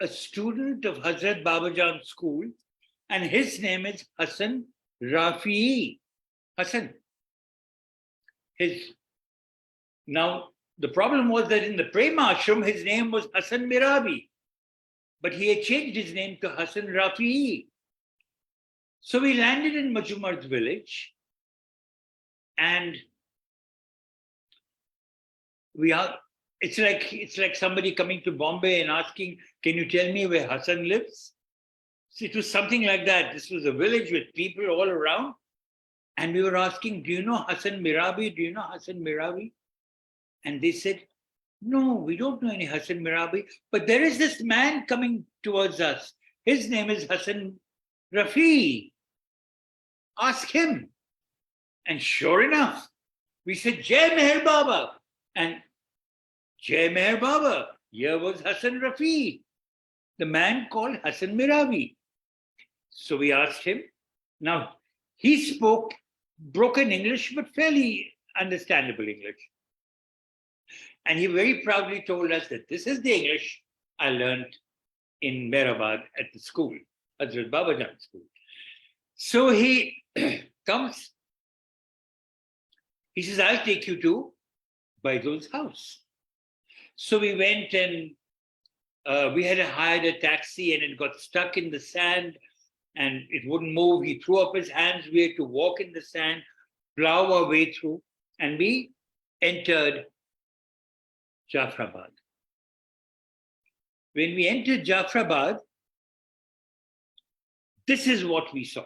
a student of Hazrat Babajan school, and his name is Hassan Rafi. Hassan. Now, the problem was that in the Prema Ashram, his name was Hassan Mirabi, but he had changed his name to Hassan Rafi. So we landed in Majumar's village, and it's like somebody coming to Bombay and asking, can you tell me where Hassan lives? So it was something like that. This was a village with people all around. And we were asking, do you know Hassan Mirabi? Do you know Hassan Mirabi? And they said, no, we don't know any Hassan Mirabi. But there is this man coming towards us. His name is Hassan Rafi. Ask him. And sure enough, we said, Jai Meher Baba. And Jai Meher Baba, here was Hassan Rafi, the man called Hassan Mirabi. So we asked him. Now, he spoke broken English, but fairly understandable English. And he very proudly told us that this is the English I learned in Mehrabad at the school, Hazrat Babajan school. So he comes, he says, I'll take you to Baidul's house. So we went, and we had hired a taxi, and it got stuck in the sand and it wouldn't move. He threw up his hands. We had to walk in the sand, plow our way through, and we entered Jafrabad. When we entered Jafrabad, this is what we saw.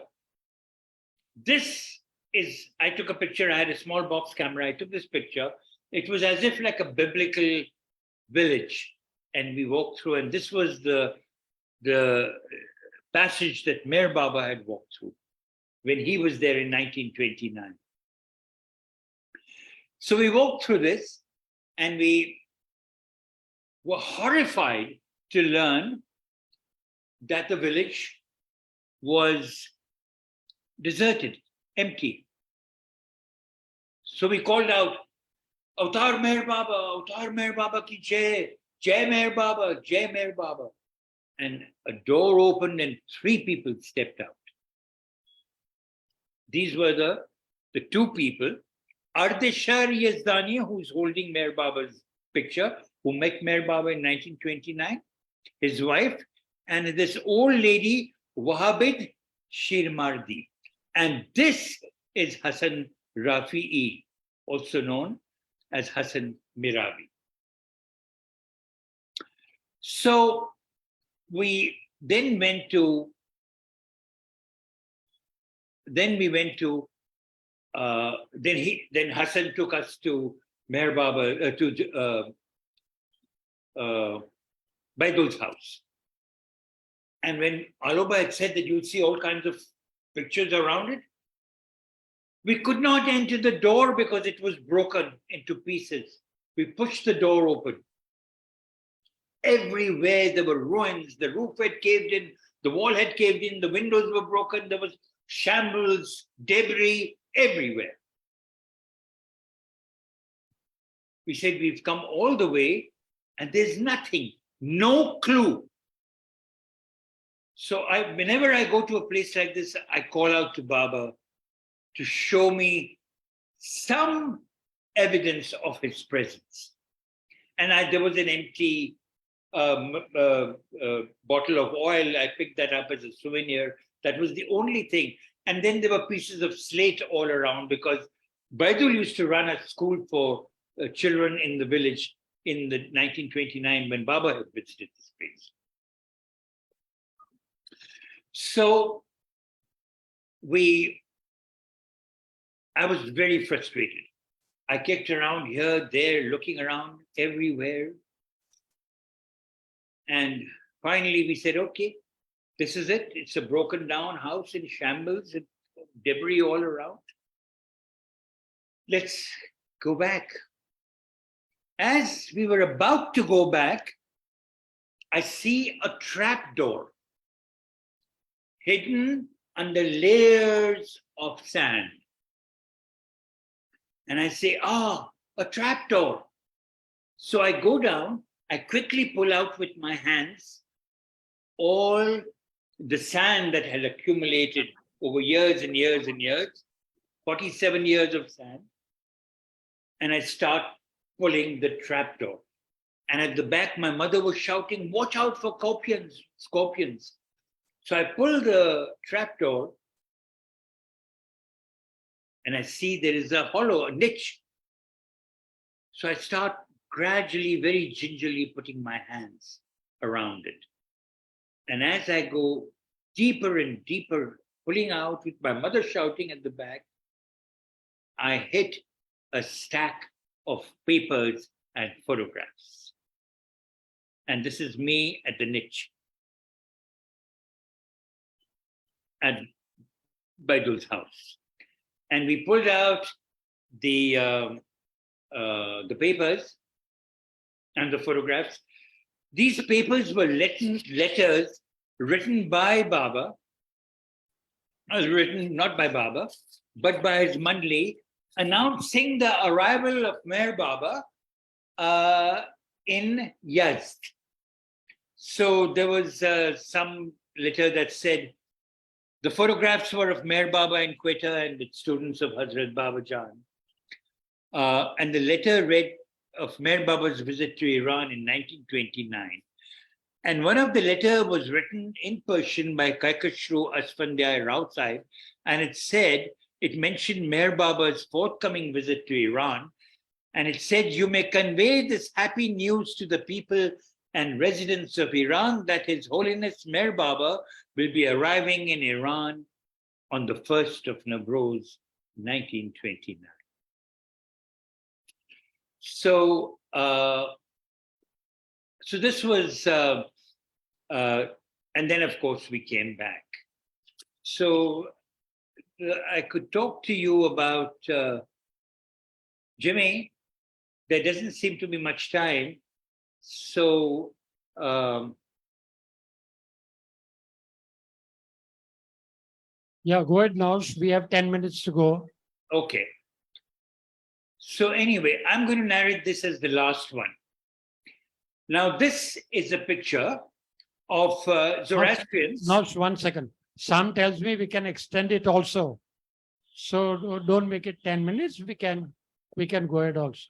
I took a picture. I had a small box camera. I took this picture. It was as if like a biblical village. And we walked through, and this was the passage that Meher Baba had walked through when he was there in 1929. So we walked through this, and we were horrified to learn that the village was deserted, empty. So we called out, Avatar Meher Baba ki Jai, Jai Meher Baba, Jai Meher Baba. And a door opened and 3 people stepped out. These were the 2 people, Ardeshar Yazdani, who's holding Meher Baba's picture, who met Meher Baba in 1929, his wife, and this old lady, Wahabid Shirmardi. And this is Hassan Rafi'i, also known as Hassan Mirabi. So we then went to, then Hassan took us to Meher Baba, to Baidul's house. And when Aloba had said that you'd see all kinds of pictures around it, we could not enter the door because it was broken into pieces. We pushed the door open. Everywhere there were ruins. The roof had caved in, the wall had caved in, the windows were broken, there was shambles, debris everywhere. We said, we've come all the way and there's nothing, no clue. So whenever I go to a place like this, I call out to Baba to show me some evidence of his presence. And there was an empty bottle of oil. I picked that up as a souvenir. That was the only thing. And then there were pieces of slate all around, because Baidul used to run a school for children in the village in the 1929 when Baba had visited this place. So I was very frustrated. I kicked around here, there, looking around everywhere. And finally we said, okay, this is it. It's a broken down house in shambles and debris all around. Let's go back. As we were about to go back, I see a trap door hidden under layers of sand. And I say, a trap door. So I go down, I quickly pull out with my hands all the sand that had accumulated over years and years and years, 47 years of sand, and I start pulling the trapdoor. And at the back, my mother was shouting, "Watch out for scorpions, scorpions." So I pull the trapdoor and I see there is a hollow, a niche. So I start gradually, very gingerly putting my hands around it. And as I go deeper and deeper, pulling out with my mother shouting at the back, I hit a stack of papers and photographs. And this is me at the niche at Baidul's house. And we pulled out the papers and the photographs. These papers were letters written by Baba, written not by Baba, but by his Mandli, announcing the arrival of Meher Baba in Yazd. So there was some letter that said, the photographs were of Meher Baba in Quetta and the students of Hazrat Baba Jan. And the letter read of Meher Baba's visit to Iran in 1929. And one of the letter was written in Persian by Kaikashru Asfandyay Rao Sahib, and it said, it mentioned Meher Baba's forthcoming visit to Iran, and it said, "You may convey this happy news to the people and residents of Iran that His Holiness Meher Baba will be arriving in Iran on the 1st of Nowruz, 1929. So this was, and then of course we came back. So I could talk to you about Jimmy. There doesn't seem to be much time. So Yeah, go ahead now. We have 10 minutes to go. okay. So anyway, I'm going to narrate this as the last one. Now, this is a picture of Zoroastrians. Now, 1 second. Sam tells me we can extend it also. So don't make it 10 minutes. We can go ahead also.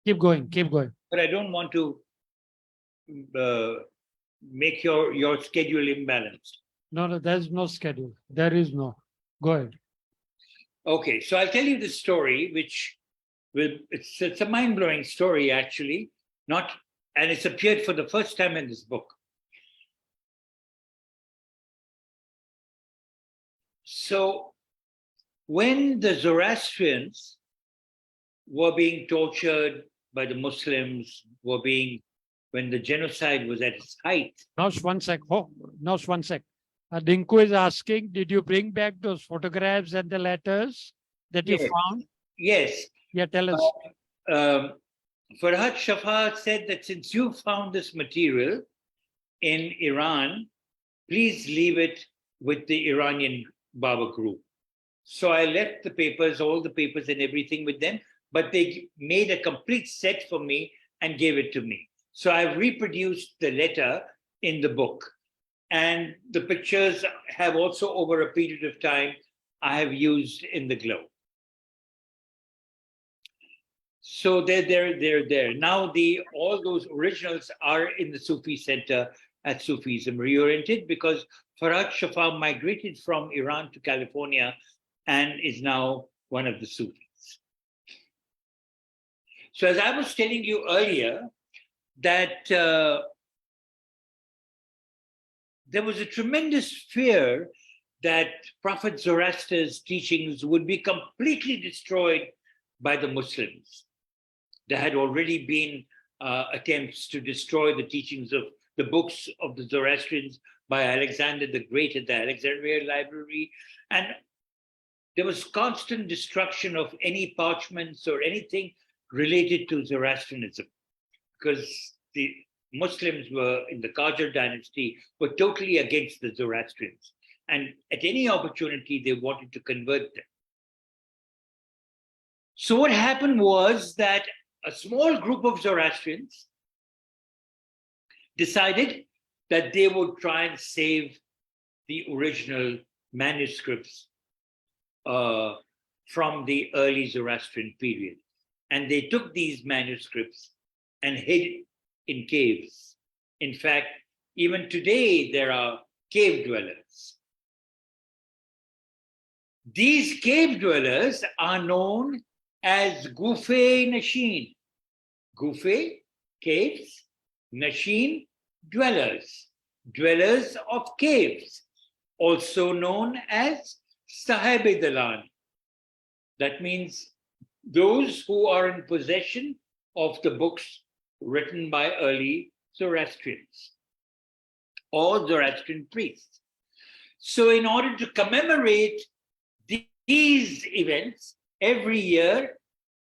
Keep going, keep going. But I don't want to make your schedule imbalanced. No, there's no schedule. There is no. Go ahead. Okay, so I'll tell you the story, which it's a mind-blowing story, actually, and it's appeared for the first time in this book. So when the Zoroastrians were being tortured by the Muslims, when the genocide was at its height. Now, 1 sec. Oh, now, 1 sec. Dinku is asking, did you bring back those photographs and the letters that you found? Yes. Yeah, tell us. Farhad Shafa said that since you found this material in Iran, please leave it with the Iranian Baba group. So I left the papers, all the papers and everything with them, but they made a complete set for me and gave it to me. So I've reproduced the letter in the book. And the pictures have also, over a period of time, I have used in the globe. So they're there. Now all those originals are in the Sufi Center at Sufism Reoriented, because Farhad Shafa migrated from Iran to California and is now one of the Sufis. So as I was telling you earlier, that there was a tremendous fear that Prophet Zoroaster's teachings would be completely destroyed by the Muslims. There had already been attempts to destroy the teachings of the books of the Zoroastrians by Alexander the Great at the Alexandria Library. And there was constant destruction of any parchments or anything related to Zoroastrianism, because the Muslims were in the Qajar dynasty were totally against the Zoroastrians. And at any opportunity, they wanted to convert them. So what happened was that a small group of Zoroastrians decided that they would try and save the original manuscripts from the early Zoroastrian period. And they took these manuscripts and hid in caves. In fact, even today, there are cave dwellers. These cave dwellers are known as Gufe Nashin. Gufe, caves, Nashin, dwellers, dwellers of caves, also known as Sahibe Dalan. That means those who are in possession of the books written by early Zoroastrians or Zoroastrian priests. So in order to commemorate these events, every year,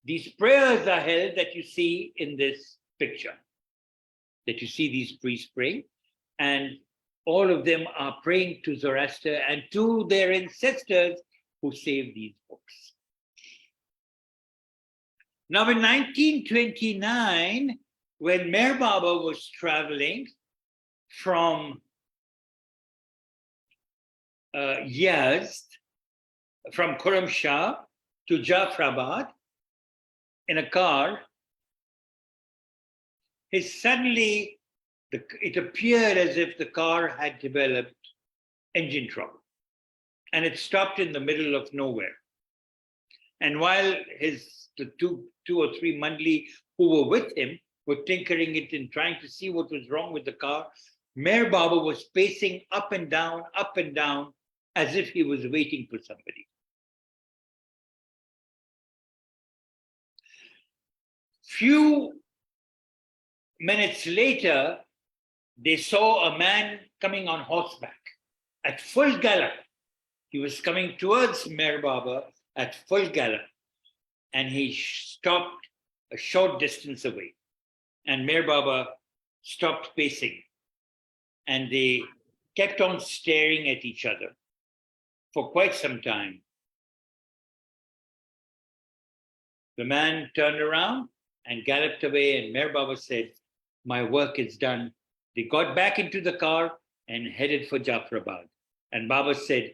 these prayers are held that you see in this picture, that you see these priests praying, and all of them are praying to Zoroaster and to their ancestors who saved these books. Now in 1929, when Meher Baba was traveling from Yazd, from Khurram Shah to Jafrabad in a car, suddenly it appeared as if the car had developed engine trouble, and it stopped in the middle of nowhere. And while the two or three mandli who were with him were tinkering it and trying to see what was wrong with the car, Meher Baba was pacing up and down, as if he was waiting for somebody. Few minutes later, they saw a man coming on horseback at full gallop. He was coming towards Meher Baba at full gallop, and he stopped a short distance away. And Meher Baba stopped pacing, and they kept on staring at each other for quite some time. The man turned around and galloped away, and Meher Baba said, "My work is done." They got back into the car and headed for Jafrabad. And Baba said,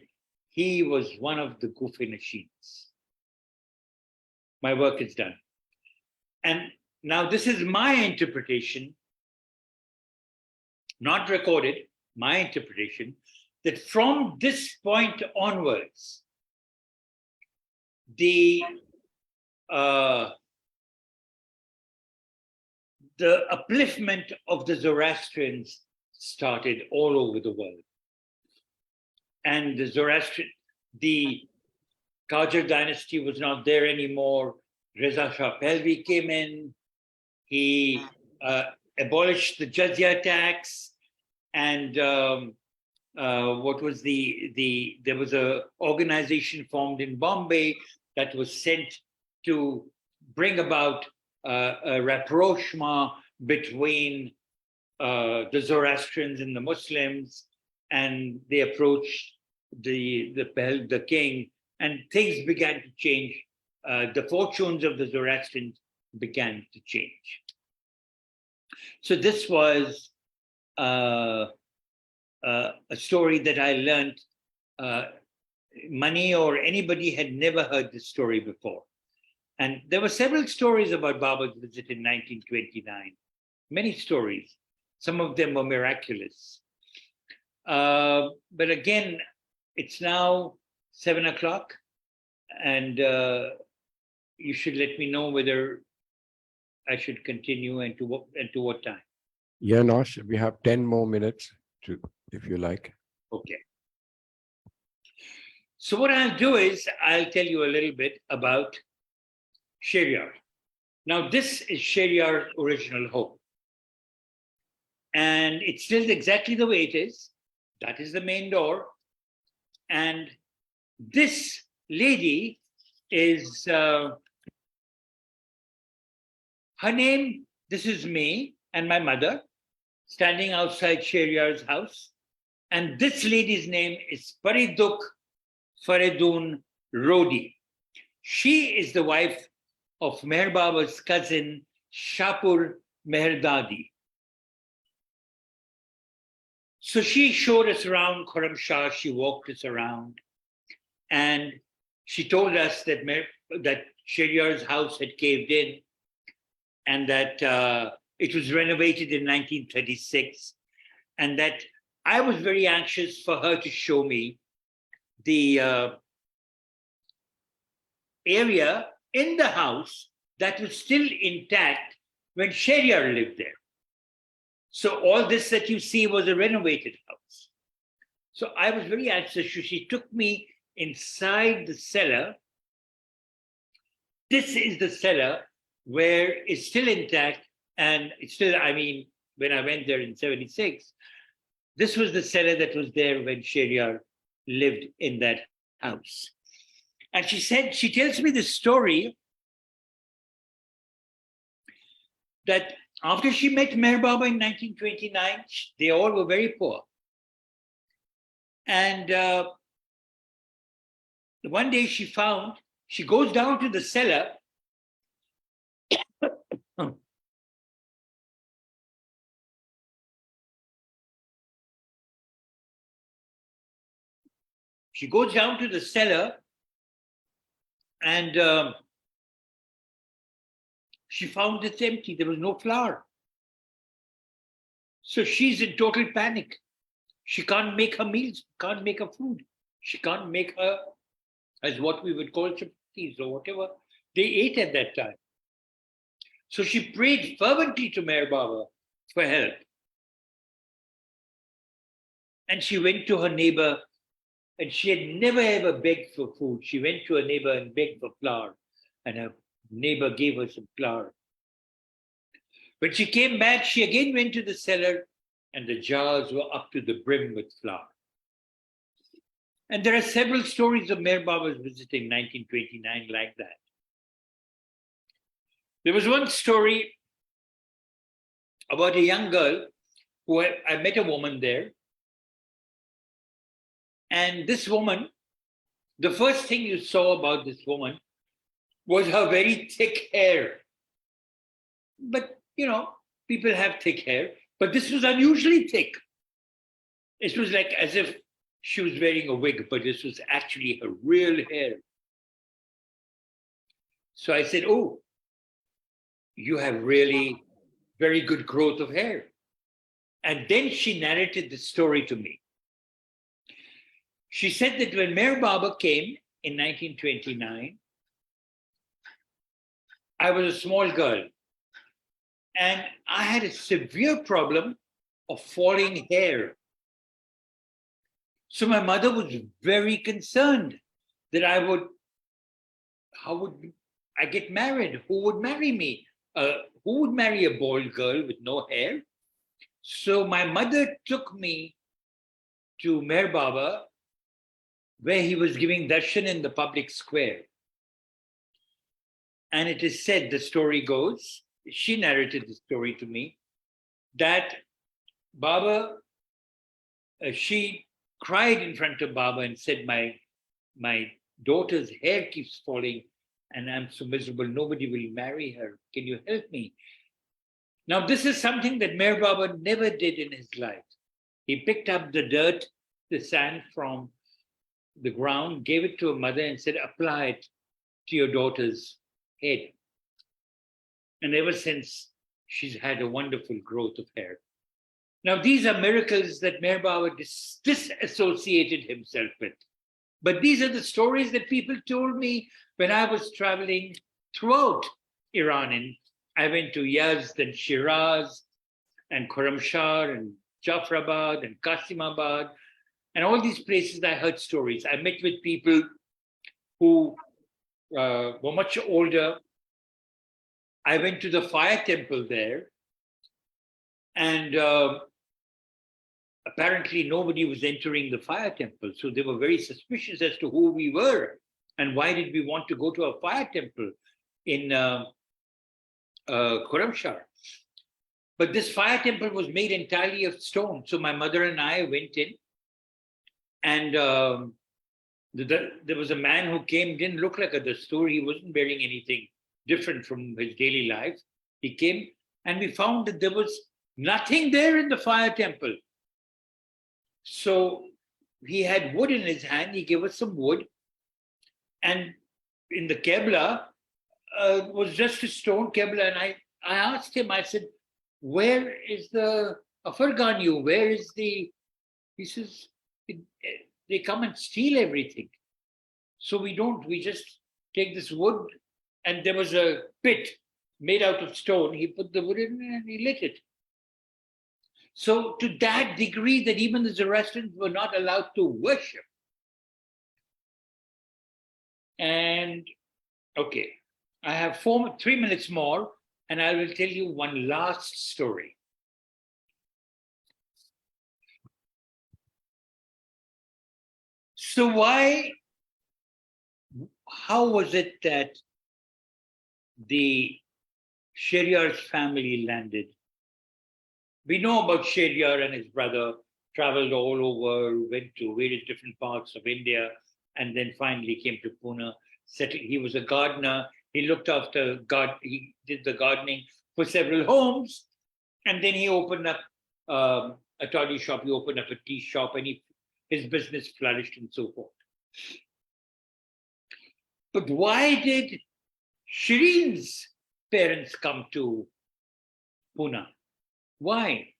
he was one of the Gufe Nashins. My work is done. And now this is my interpretation, not recorded, my interpretation, that from this point onwards, the upliftment of the Zoroastrians started all over the world. And the Qajar dynasty was not there anymore. Reza Shah Pahlavi came in. He abolished the jizya tax, and there was a organization formed in Bombay that was sent to bring about a rapprochement between the Zoroastrians and the Muslims, and they approached the king, and things began to change. The fortunes of the Zoroastrians began to change. So this was a story that I learned. Mani or anybody had never heard this story before. And there were several stories about Baba's visit in 1929, many stories. Some of them were miraculous. But again, it's now 7 o'clock, and you should let me know whether I should continue and to what time. Yeah, Nosh, we have 10 more minutes if you like. Okay. So what I'll do is I'll tell you a little bit about Shehryar. Now, this is Shehryar's original home. And it's still exactly the way it is. That is the main door. And this lady is, her name, this is me and my mother standing outside Shehryar's house. And this lady's name is Pariduk Faridun Rodi. She is the wife of Meher Baba's cousin, Shapur Meherdadi. So she showed us around Khorramshahr, she walked us around, and she told us that that Sheriar's house had caved in and that it was renovated in 1936, and that I was very anxious for her to show me the area in the house that was still intact when Sheriar lived there. So all this that you see was a renovated house. So I was very anxious. She took me inside the cellar. This is the cellar where it's still intact. And it's still, I mean, when I went there in 76, this was the cellar that was there when Sheriar lived in that house. And she said, she tells me this story that after she met Meher Baba in 1929, they all were very poor. And one day she goes down to the cellar. She goes down to the cellar and she found it's empty. There was no flour. So she's in total panic. She can't make her meals, can't make her food. She can't make her, as what we would call chapatis or whatever they ate at that time. So she prayed fervently to Meher Baba for help. And she went to her neighbor, and she had never ever begged for food. She went to her neighbor and begged for flour, and her neighbor gave her some flour. When she came back, she again went to the cellar, and the jars were up to the brim with flour. And there are several stories of Meher Baba's visit in 1929 like that. There was one story about a young girl who I met a woman there. And this woman, the first thing you saw about this woman was her very thick hair. But, you know, people have thick hair, but this was unusually thick. It was like as if she was wearing a wig, but this was actually her real hair. So I said, oh, you have really very good growth of hair. And then she narrated the story to me. She said that when Meher Baba came in 1929, I was a small girl and I had a severe problem of falling hair. So my mother was very concerned that how would I get married? Who would marry me? Who would marry a bald girl with no hair? So my mother took me to Meher Baba, where he was giving darshan in the public square. And it is said, the story goes, she narrated the story to me, that Baba, she cried in front of Baba and said, my daughter's hair keeps falling and I'm so miserable, nobody will marry her. Can you help me? Now, this is something that Meher Baba never did in his life. He picked up the dirt, the sand from the ground, gave it to her mother and said, apply it to your daughter's head. And ever since, she's had a wonderful growth of hair. Now, these are miracles that Meher Baba disassociated himself with. But these are the stories that people told me when I was traveling throughout Iran. And I went to Yazd and Shiraz and Khorramshahr and Jafrabad and Qasimabad. And all these places I heard stories. I met with people who were much older. I went to the fire temple there. And apparently nobody was entering the fire temple. So they were very suspicious as to who we were. And why did we want to go to a fire temple in Khorramshahr? But this fire temple was made entirely of stone. So my mother and I went in. And there was a man who came, didn't look like a dastur. He wasn't wearing anything different from his daily life. He came and we found that there was nothing there in the fire temple. So he had wood in his hand. He gave us some wood. And in the Kebla was just a stone Kebla. And I asked him, I said, where is the Afarganyu? Where is the, he says, they come and steal everything. So we just take this wood, and there was a pit made out of stone. He put the wood in and he lit it. So to that degree that even the Zoroastrians were not allowed to worship. And okay, I have 3 minutes more, and I will tell you one last story. So how was it that the Sheriar's family landed? We know about Sheriar and his brother traveled all over, went to various different parts of India, and then finally came to Pune, settled. He was a gardener. He looked after he did the gardening for several homes, and then he opened up a toddy shop. He opened up a tea shop, and his business flourished and so forth. But why did Shireen's parents come to Pune? Why?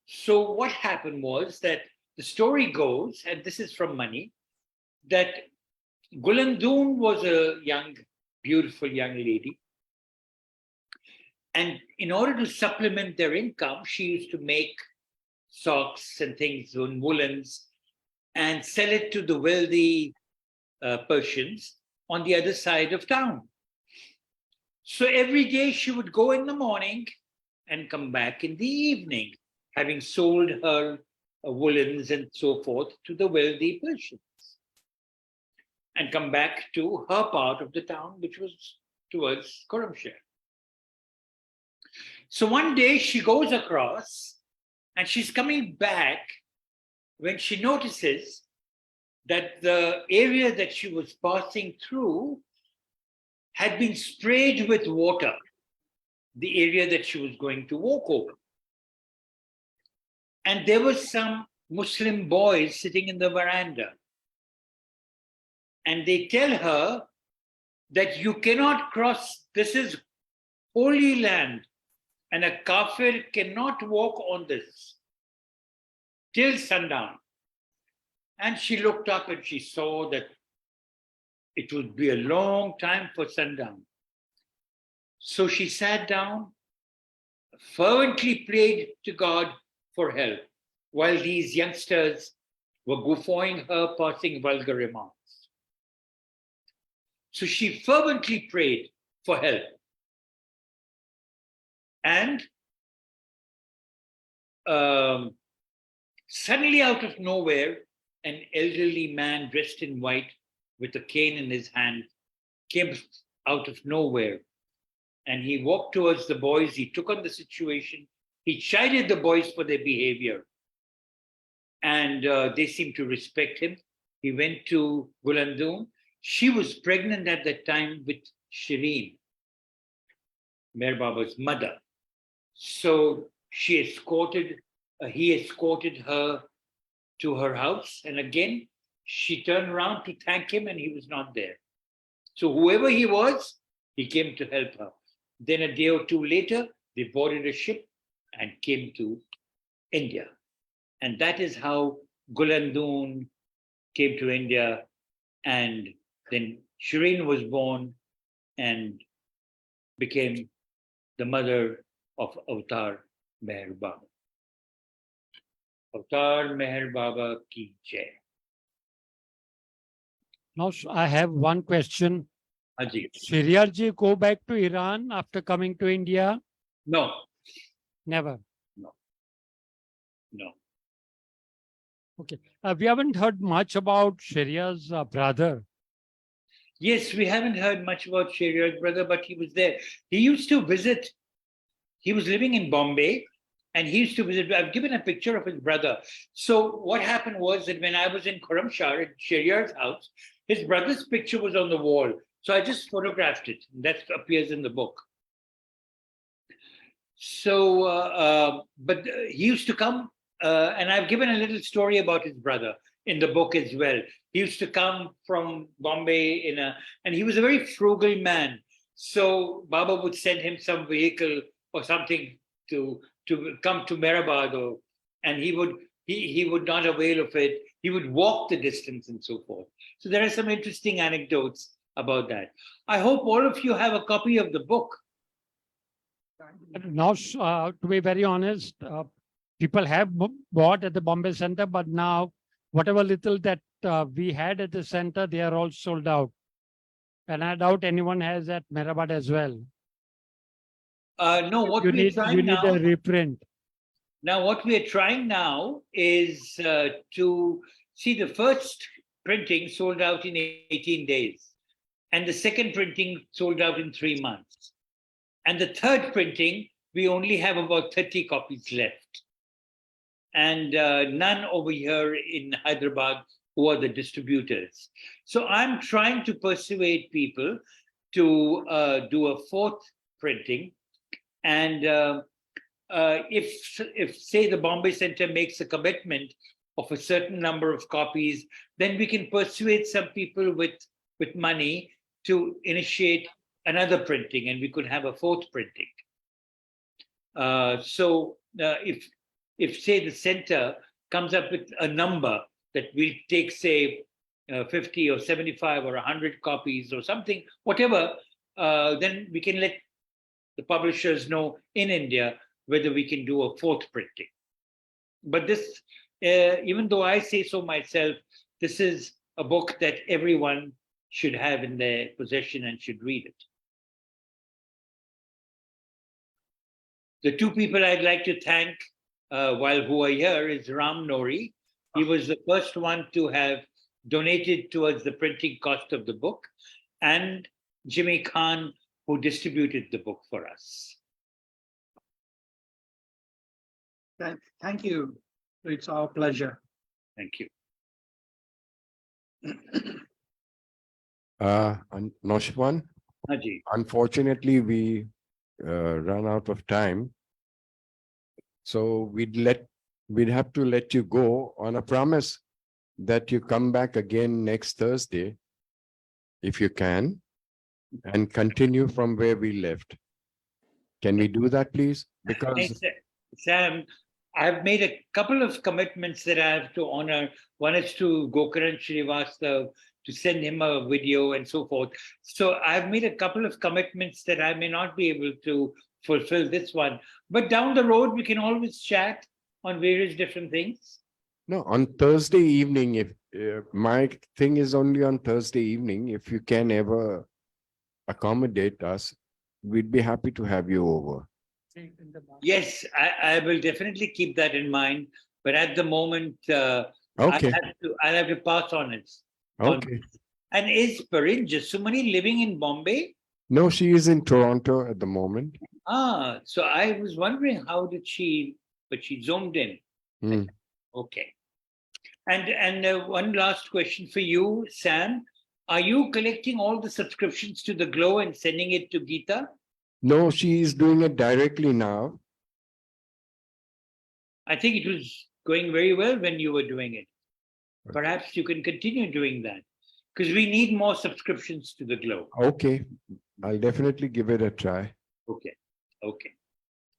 So what happened was that the story goes, and this is from Mani, that Gulandoon was a beautiful young lady. And in order to supplement their income, she used to make socks and things on woolens and sell it to the wealthy Persians on the other side of town. So every day she would go in the morning and come back in the evening, having sold her woolens and so forth to the wealthy Persians, and come back to her part of the town, which was towards Khorramshahr. So one day she goes across and she's coming back when she notices that the area that she was passing through had been sprayed with water, the area that she was going to walk over. And there were some Muslim boys sitting in the veranda. And they tell her that you cannot cross, this is holy land, and a kafir cannot walk on this till sundown. And she looked up and she saw that it would be a long time for sundown. So she sat down, fervently prayed to God for help, while these youngsters were guffawing her, passing vulgar remarks. So she fervently prayed for help. And suddenly out of nowhere, an elderly man dressed in white with a cane in his hand came out of nowhere. And he walked towards the boys. He took on the situation. He chided the boys for their behavior. And they seemed to respect him. He went to Gulandoon. She was pregnant at that time with Shireen, Meher Baba's mother. So he escorted her to her house. And again, she turned around to thank him and he was not there. So whoever he was, he came to help her. Then a day or two later, they boarded a ship and came to India. And that is how Gulandoon came to India. And then Shireen was born and became the mother of Avatar Meher Baba. Avatar Meher Baba ki jai. Now, I have one question. Ajit. Sheriarji go back to Iran after coming to India? No, Never. no. Okay. We haven't heard much about Sheriar's brother. Yes, we haven't heard much about Sheriar's brother, but he was there. He used to visit. He was living in Bombay, and he used to visit. I've given a picture of his brother. So what happened was that when I was in Khorramshahr at Sheriar's house, his brother's picture was on the wall. So I just photographed it. That appears in the book. So, but he used to come and I've given a little story about his brother in the book as well. He used to come from Bombay and he was a very frugal man. So Baba would send him some vehicle or something to come to Mehrabad, and he would not avail of it. He would walk the distance and so forth. So there are some interesting anecdotes about that. I hope all of you have a copy of the book. Now, to be very honest, people have bought at the Bombay Center, but now whatever little that we had at the center, they are all sold out. And I doubt anyone has at Mehrabad as well. No, what You we're need trying now. a reprint. Now, what we're trying now is to see the first printing sold out in 18 days, and the second printing sold out in 3 months. And the third printing, we only have about 30 copies left. And none over here in Hyderabad who are the distributors. So I'm trying to persuade people to do a fourth printing. And if say the Bombay Center makes a commitment of a certain number of copies, then we can persuade some people with money to initiate another printing, and we could have a fourth printing. So if say the center comes up with a number that will take, say, 50 or 75 or 100 copies or something, whatever, then we can let the publishers know in India whether we can do a fourth printing. But this, even though I say so myself, this is a book that everyone should have in their possession and should read it. The two people I'd like to thank who are here is Ram Nori. He was the first one to have donated towards the printing cost of the book, and Jimmy Khan, who distributed the book for us. Thank you. It's our pleasure. Thank you. Naosherwan, Haji. unfortunately, we run out of time. So we'd have to let you go on a promise that you come back again next Thursday, if you can, and continue from where we left. Can we do that, please? Because Thanks, Sam, I've made a couple of commitments that I have to honor. One is to Gokaran Srivastav, to send him a video and so forth. So I've made a couple of commitments that I may not be able to fulfill this one. But down the road, we can always chat on various different things. no, on Thursday evening, if my thing is only on Thursday evening, if you can ever accommodate us, we'd be happy to have you over. Yes, I will definitely keep that in mind. But at the moment, Okay, I'll have to pass on it. okay. And is Parin Jasumani living in Bombay? No, she is in Toronto at the moment. So I was wondering how did she, but she zoomed in. Hmm. Okay. And one last question for you, Sam. Are you collecting all the subscriptions to the Glow and sending it to Geeta? No, she is doing it directly now. I think it was going very well when you were doing it. Perhaps you can continue doing that, because we need more subscriptions to the Glow. Okay, I'll definitely give it a try. Okay. Okay.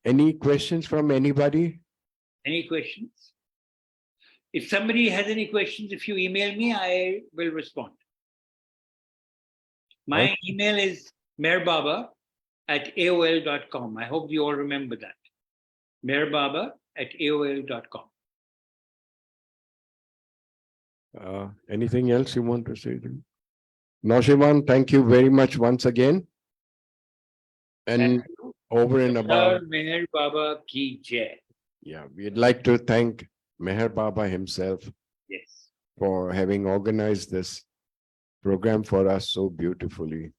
Any questions from anybody? Any questions? If somebody has any questions, if you email me, I will respond. My Okay. email is mehrbaba@aol.com. I hope you all remember that. mehrbaba@aol.com. Anything else you want to say? Naosherwan, thank you very much once again. And over and above, Meher Baba ki jai. yeah, we'd like to thank Meher Baba himself Yes. for having organized this program for us so beautifully.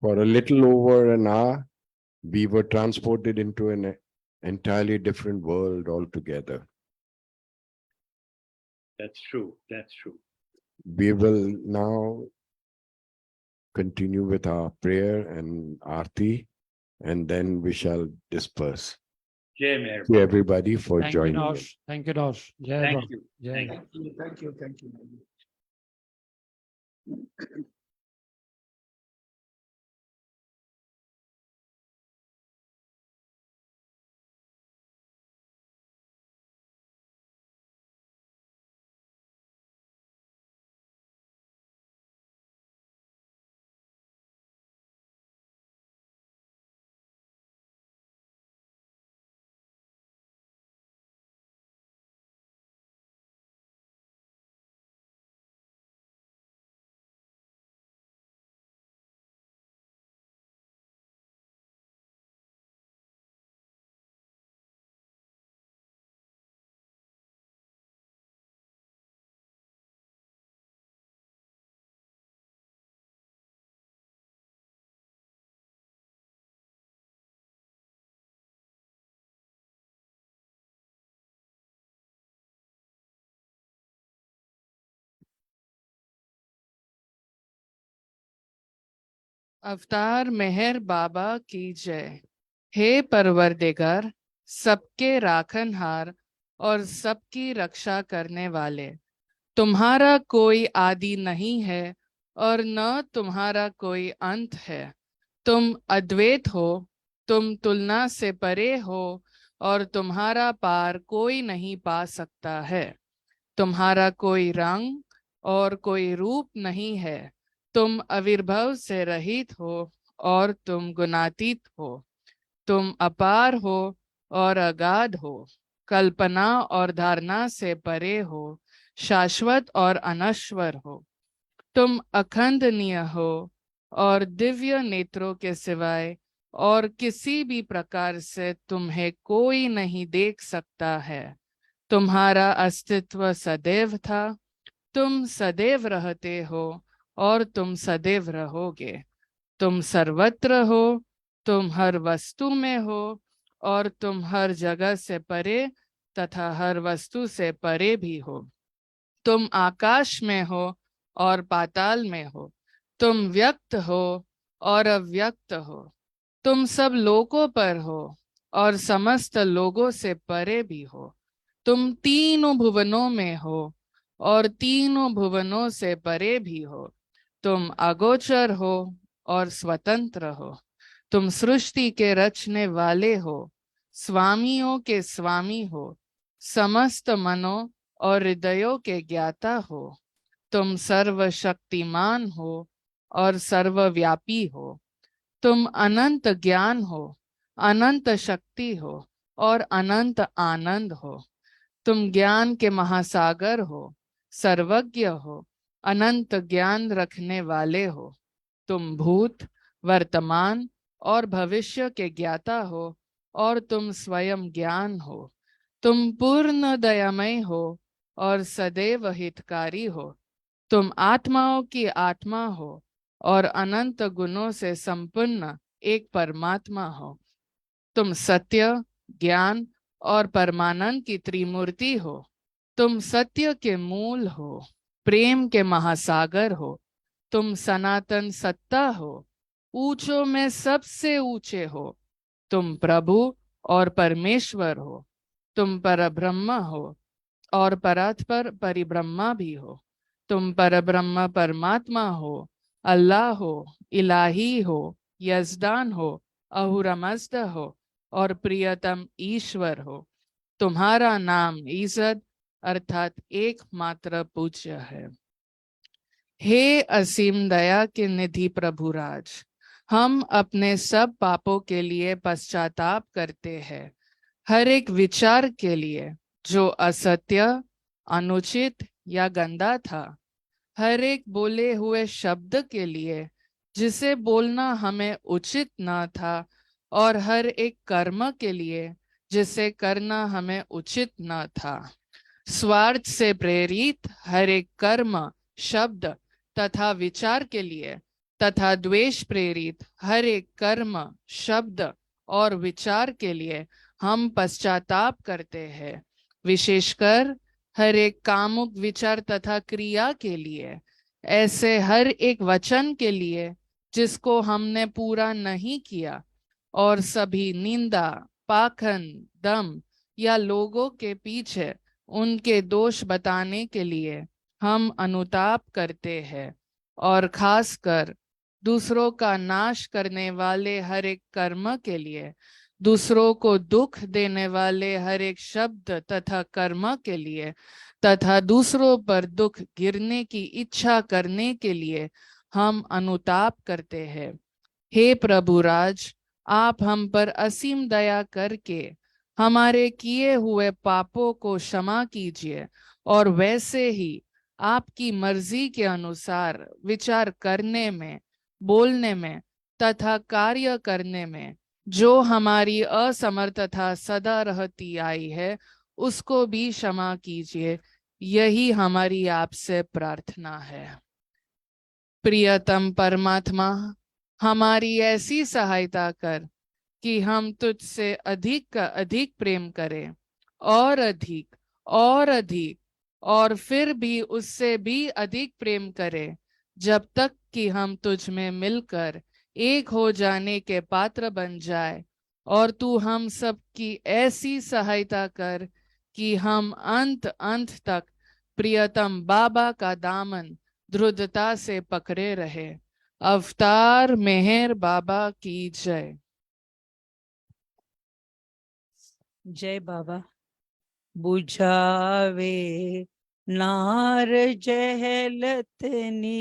For a little over an hour, we were transported into an entirely different world altogether. That's true. That's true. We will now continue with our prayer and aarti, and then we shall disperse. Jai Meher to Baba. everybody for Thank you, joining. Naosh. Thank you, Naosh. Jai Thank Baba. you. Jai Thank Baba. you. Thank you, thank you. अवतार मेहर बाबा की जय। हे परवरदिगार, सबके राखनहार और सबकी रक्षा करने वाले, तुम्हारा कोई आदि नहीं है और न तुम्हारा कोई अंत है। तुम अद्वैत हो, तुम तुलना से परे हो और तुम्हारा पार कोई नहीं पा सकता है। तुम्हारा कोई रंग और कोई रूप नहीं है। तुम आविर्भाव से रहित हो और तुम गुणातीत हो। तुम अपार हो और अगाध हो, कल्पना और धारणा से परे हो, शाश्वत और अनश्वर हो। तुम अखंडनीय हो और दिव्य नेत्रों के सिवाय और किसी भी प्रकार से तुम्हें कोई नहीं देख सकता है। तुम्हारा अस्तित्व सदैव था, तुम सदैव रहते हो और तुम सदैव रहोगे। तुम सर्वत्र हो, तुम हर वस्तु में हो और तुम हर जगह से परे तथा हर वस्तु से परे भी हो। तुम आकाश में हो और पाताल में हो। तुम व्यक्त हो और अव्यक्त हो। तुम सब लोगों पर हो और समस्त लोगों से परे भी हो। तुम तीनों भुवनों में हो और तीनों भुवनों से परे भी हो। तुम अगोचर हो और स्वतंत्र हो। तुम सृष्टि के रचने वाले हो, स्वामियों के स्वामी हो, समस्त मनों और हृदयों के ज्ञाता हो। तुम सर्वशक्तिमान हो और सर्वव्यापी हो। तुम अनंत ज्ञान हो, अनंत शक्ति हो और अनंत आनंद हो। तुम ज्ञान के महासागर हो, सर्वज्ञ हो, अनंत ज्ञान रखने वाले हो। तुम भूत, वर्तमान और भविष्य के ज्ञाता हो और तुम स्वयं ज्ञान हो। तुम पूर्ण दयामय हो और सदैव हितकारी हो। तुम आत्माओं की आत्मा हो और अनंत गुणों से संपन्न एक परमात्मा हो। तुम सत्य, ज्ञान और परमानंद की त्रिमूर्ति हो। तुम सत्य के मूल हो, प्रेम के महासागर हो। तुम सनातन सत्ता हो, ऊंचों में सबसे ऊंचे हो। तुम प्रभु और परमेश्वर हो। तुम परब्रह्म हो और परात्पर परिब्रह्मा भी हो। तुम परब्रह्म परमात्मा हो, अल्लाह हो, इलाही हो, यजदान हो, अहुरमज़द हो और प्रियतम ईश्वर हो। तुम्हारा नाम इज्जत अर्थात एकमात्र पूज्य है। हे असीम दया के निधि प्रभु राज, हम अपने सब पापों के लिए पश्चाताप करते हैं। हर एक विचार के लिए जो असत्य, अनुचित या गंदा था, हर एक बोले हुए शब्द के लिए जिसे बोलना हमें उचित न था, और हर एक कर्म के लिए जिसे करना हमें उचित न था। स्वार्थ से प्रेरित हर एक कर्म, शब्द तथा विचार के लिए तथा द्वेष प्रेरित हर एक कर्म, शब्द और विचार के लिए हम पश्चाताप करते हैं। विशेषकर हर एक कामुक विचार तथा क्रिया के लिए, ऐसे हर एक वचन के लिए जिसको हमने पूरा नहीं किया, और सभी निंदा, पाखंड, दम या लोगों के पीछे उनके दोष बताने के लिए हम अनुताप करते हैं, और खासकर दूसरों का नाश करने वाले हर एक कर्म के लिए, दूसरों को दुख देने वाले हर एक शब्द तथा कर्म के लिए, तथा दूसरों पर दुख गिरने की इच्छा करने के लिए हम अनुताप करते हैं। हे प्रभु राज, आप हम पर असीम दया करके हमारे किए हुए पापों को क्षमा कीजिए, और वैसे ही आपकी मर्जी के अनुसार विचार करने में, बोलने में तथा कार्य करने में जो हमारी असमर्थता सदा रहती आई है, उसको भी क्षमा कीजिए। यही हमारी आपसे प्रार्थना है। प्रियतम परमात्मा, हमारी ऐसी सहायता कर कि हम तुझसे अधिक का अधिक प्रेम करें, और अधिक और अधिक, और फिर भी उससे भी अधिक प्रेम करें, जब तक कि हम तुझ में मिलकर एक हो जाने के पात्र बन जाए। और तू हम सब की ऐसी सहायता कर कि हम अंत अंत तक प्रियतम बाबा का दामन दृढ़ता से पकड़े रहे। अवतार मेहर बाबा की जय। जय बाबा। बुझावे नार जहलतनी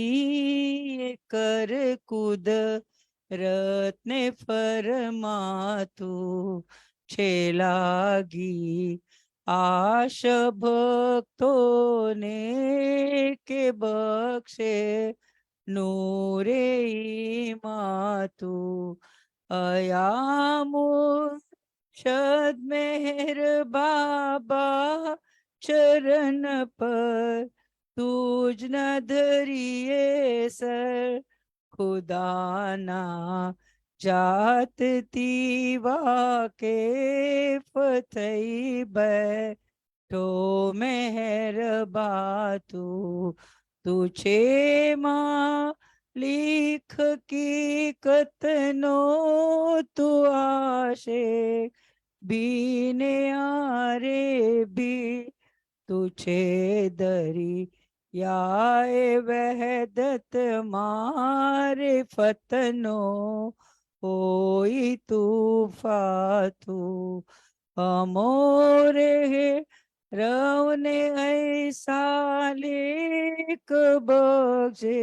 कर कूद रत्ने फरमातु छेलागी आश भक्तों ने के बख्शे नूरे मातु अयामो शद मेहर बाबा चरण पर तुझ न धरिए सर खुदा ना जात तीवा के फतई बैठो मेहर बातू तुझे माँ लिख की कतनो तू आशे बीने आरे भी तुझे दरी याए वहदत मारे फतनो होई तू फातू अमोरे रवने ऐसा लेक बख्शे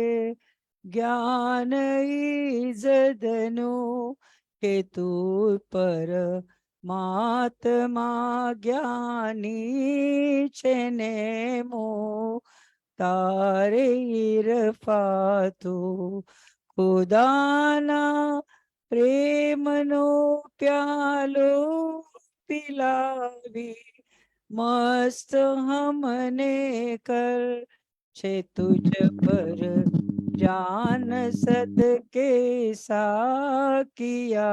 ज्ञान इजदनु के तू पर महात्मा ज्ञानी छेने मो तारे इरफातु खुदाना प्रेमनो प्यालो पिलावी मस्त हमने कर छे तुझ पर जान सदके सा किया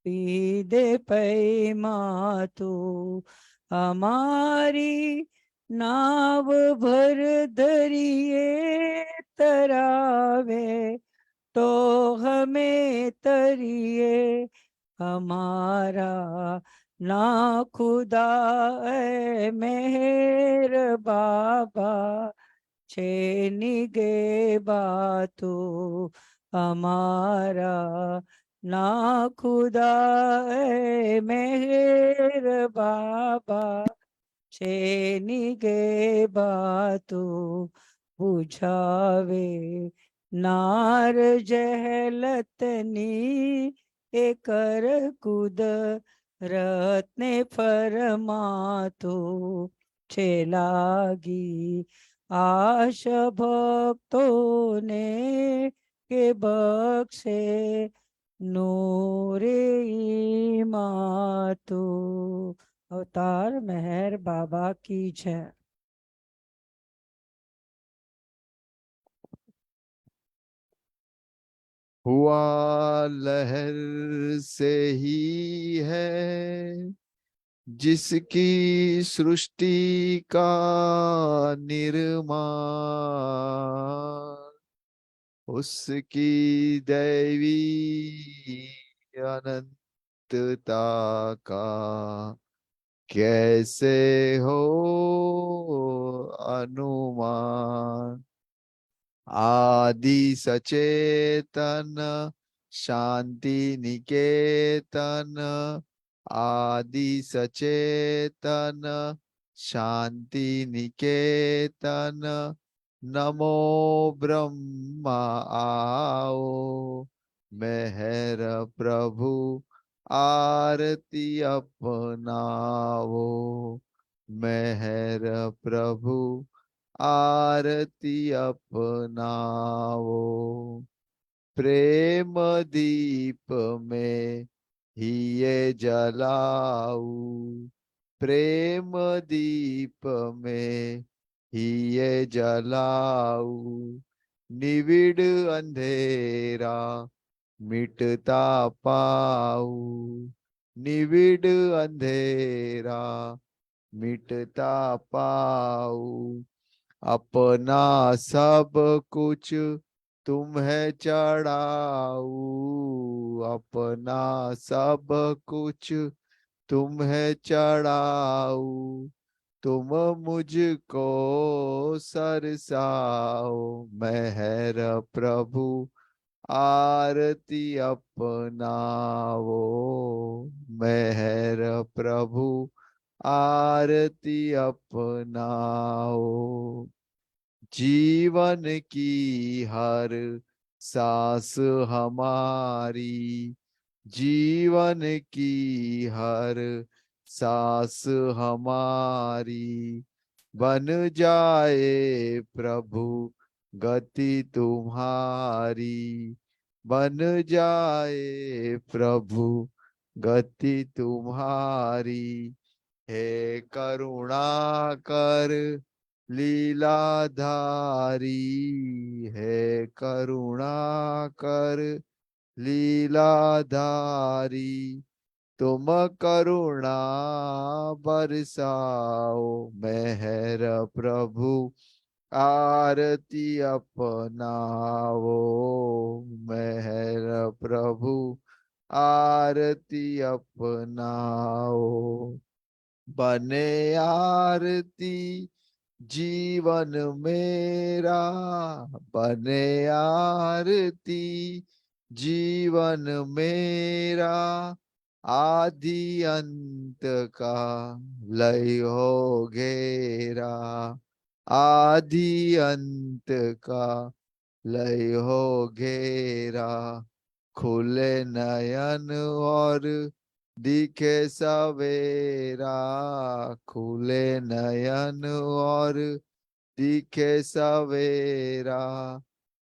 पीदे पै मातु हमारी नाव भर धरिए तरावे तो हमें तरिए हमारा ना खुदा ए मेहर बाबा छे निगे बातू हमारा ना खुदा ए मेहर बाबा छे निगे बातू बुझावे नार जहलतनी एकर कूद रत्ने फरमातु छेलागी आश भक्तों ने के बख्शे नूरे मातु। अवतार मेहर बाबा की जय। हुआ लहर से ही है जिसकी सृष्टि का निर्माण, उसकी दैवी अनंत का कैसे हो अनुमान। आदि सचेतन शांति निकेतन, आदि सचेतन शांति निकेतन, नमो ब्रह्मा आओ मेहर प्रभु आरती अपनाओ, मेहर प्रभु आरती अपनाओ। प्रेम दीप में ही ये जलाऊ, प्रेम दीप में ही ये जलाऊ, निविड़ अंधेरा मिटता पाऊ, निविड़ अंधेरा मिटता पाऊ। अपना सब कुछ तुम्हें चढ़ाऊ, अपना सब कुछ तुम्हें चढ़ाऊ, तुम मुझको सरसाओ मेहर प्रभु आरती अपनाओ, मेहर प्रभु आरती अपनाओ। जीवन की हर सांस हमारी, जीवन की हर सांस हमारी, बन जाए प्रभु गति तुम्हारी, बन जाए प्रभु गति तुम्हारी। हे करुणा कर लीलाधारी, है करुणा कर लीलाधारी, तुम करुणा बरसाओ मेहर प्रभु आरती अपनाओ, मेहर प्रभु आरती अपनाओ। बने आरती जीवन मेरा, बने आरती जीवन मेरा, आदि अंत का लय हो घेरा, आदि अंत का लय हो घेरा। खुले नयन और दिखे सवेरा, खुले नयन और दिखे सवेरा,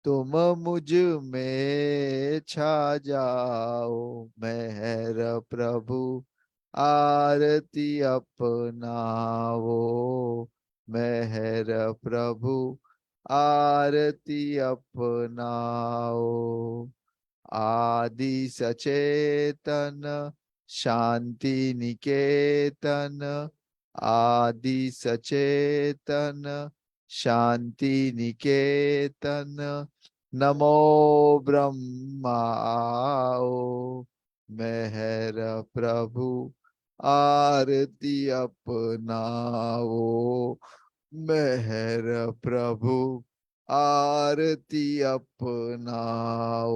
तुम मुझ में छा जाओ मेहर प्रभु आरती अपनाओ, मेहर प्रभु आरती अपनाओ। आदि सचेतन शांति निकेतन, आदि सचेतन शांति निकेतन, नमो ब्रह्मा आओ मेहर प्रभु आरती अपनाओ, मेहर प्रभु आरती अपनाओ।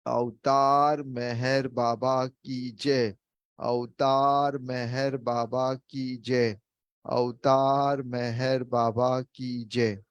अवतार मेहर बाबा की जय, अवतार मेहर बाबा की जय, अवतार मेहर बाबा की जय।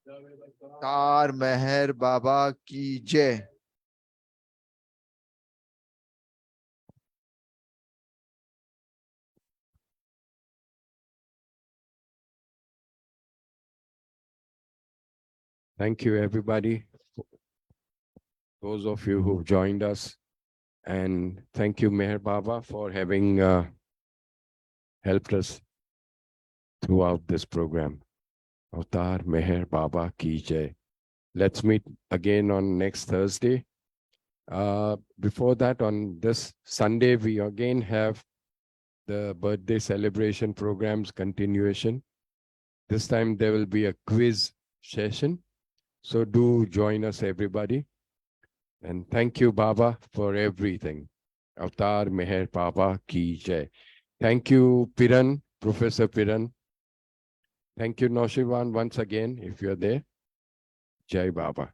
अवतार मेहर बाबा की जय। Thank you, everybody. Those of you who've joined us. And thank you, Meher Baba, for having helped us throughout this program. Avatar Meher Baba Ki Jai. Let's meet again on next Thursday. Before that, on this Sunday, we again have the birthday celebration programs continuation. This time there will be a quiz session. So do join us, everybody. And thank you, Baba, for everything. Avatar Meher Baba Ki Jai. Thank you, Piran, Professor Piran. Thank you, Naosherwan, once again, if you're there. Jai Baba.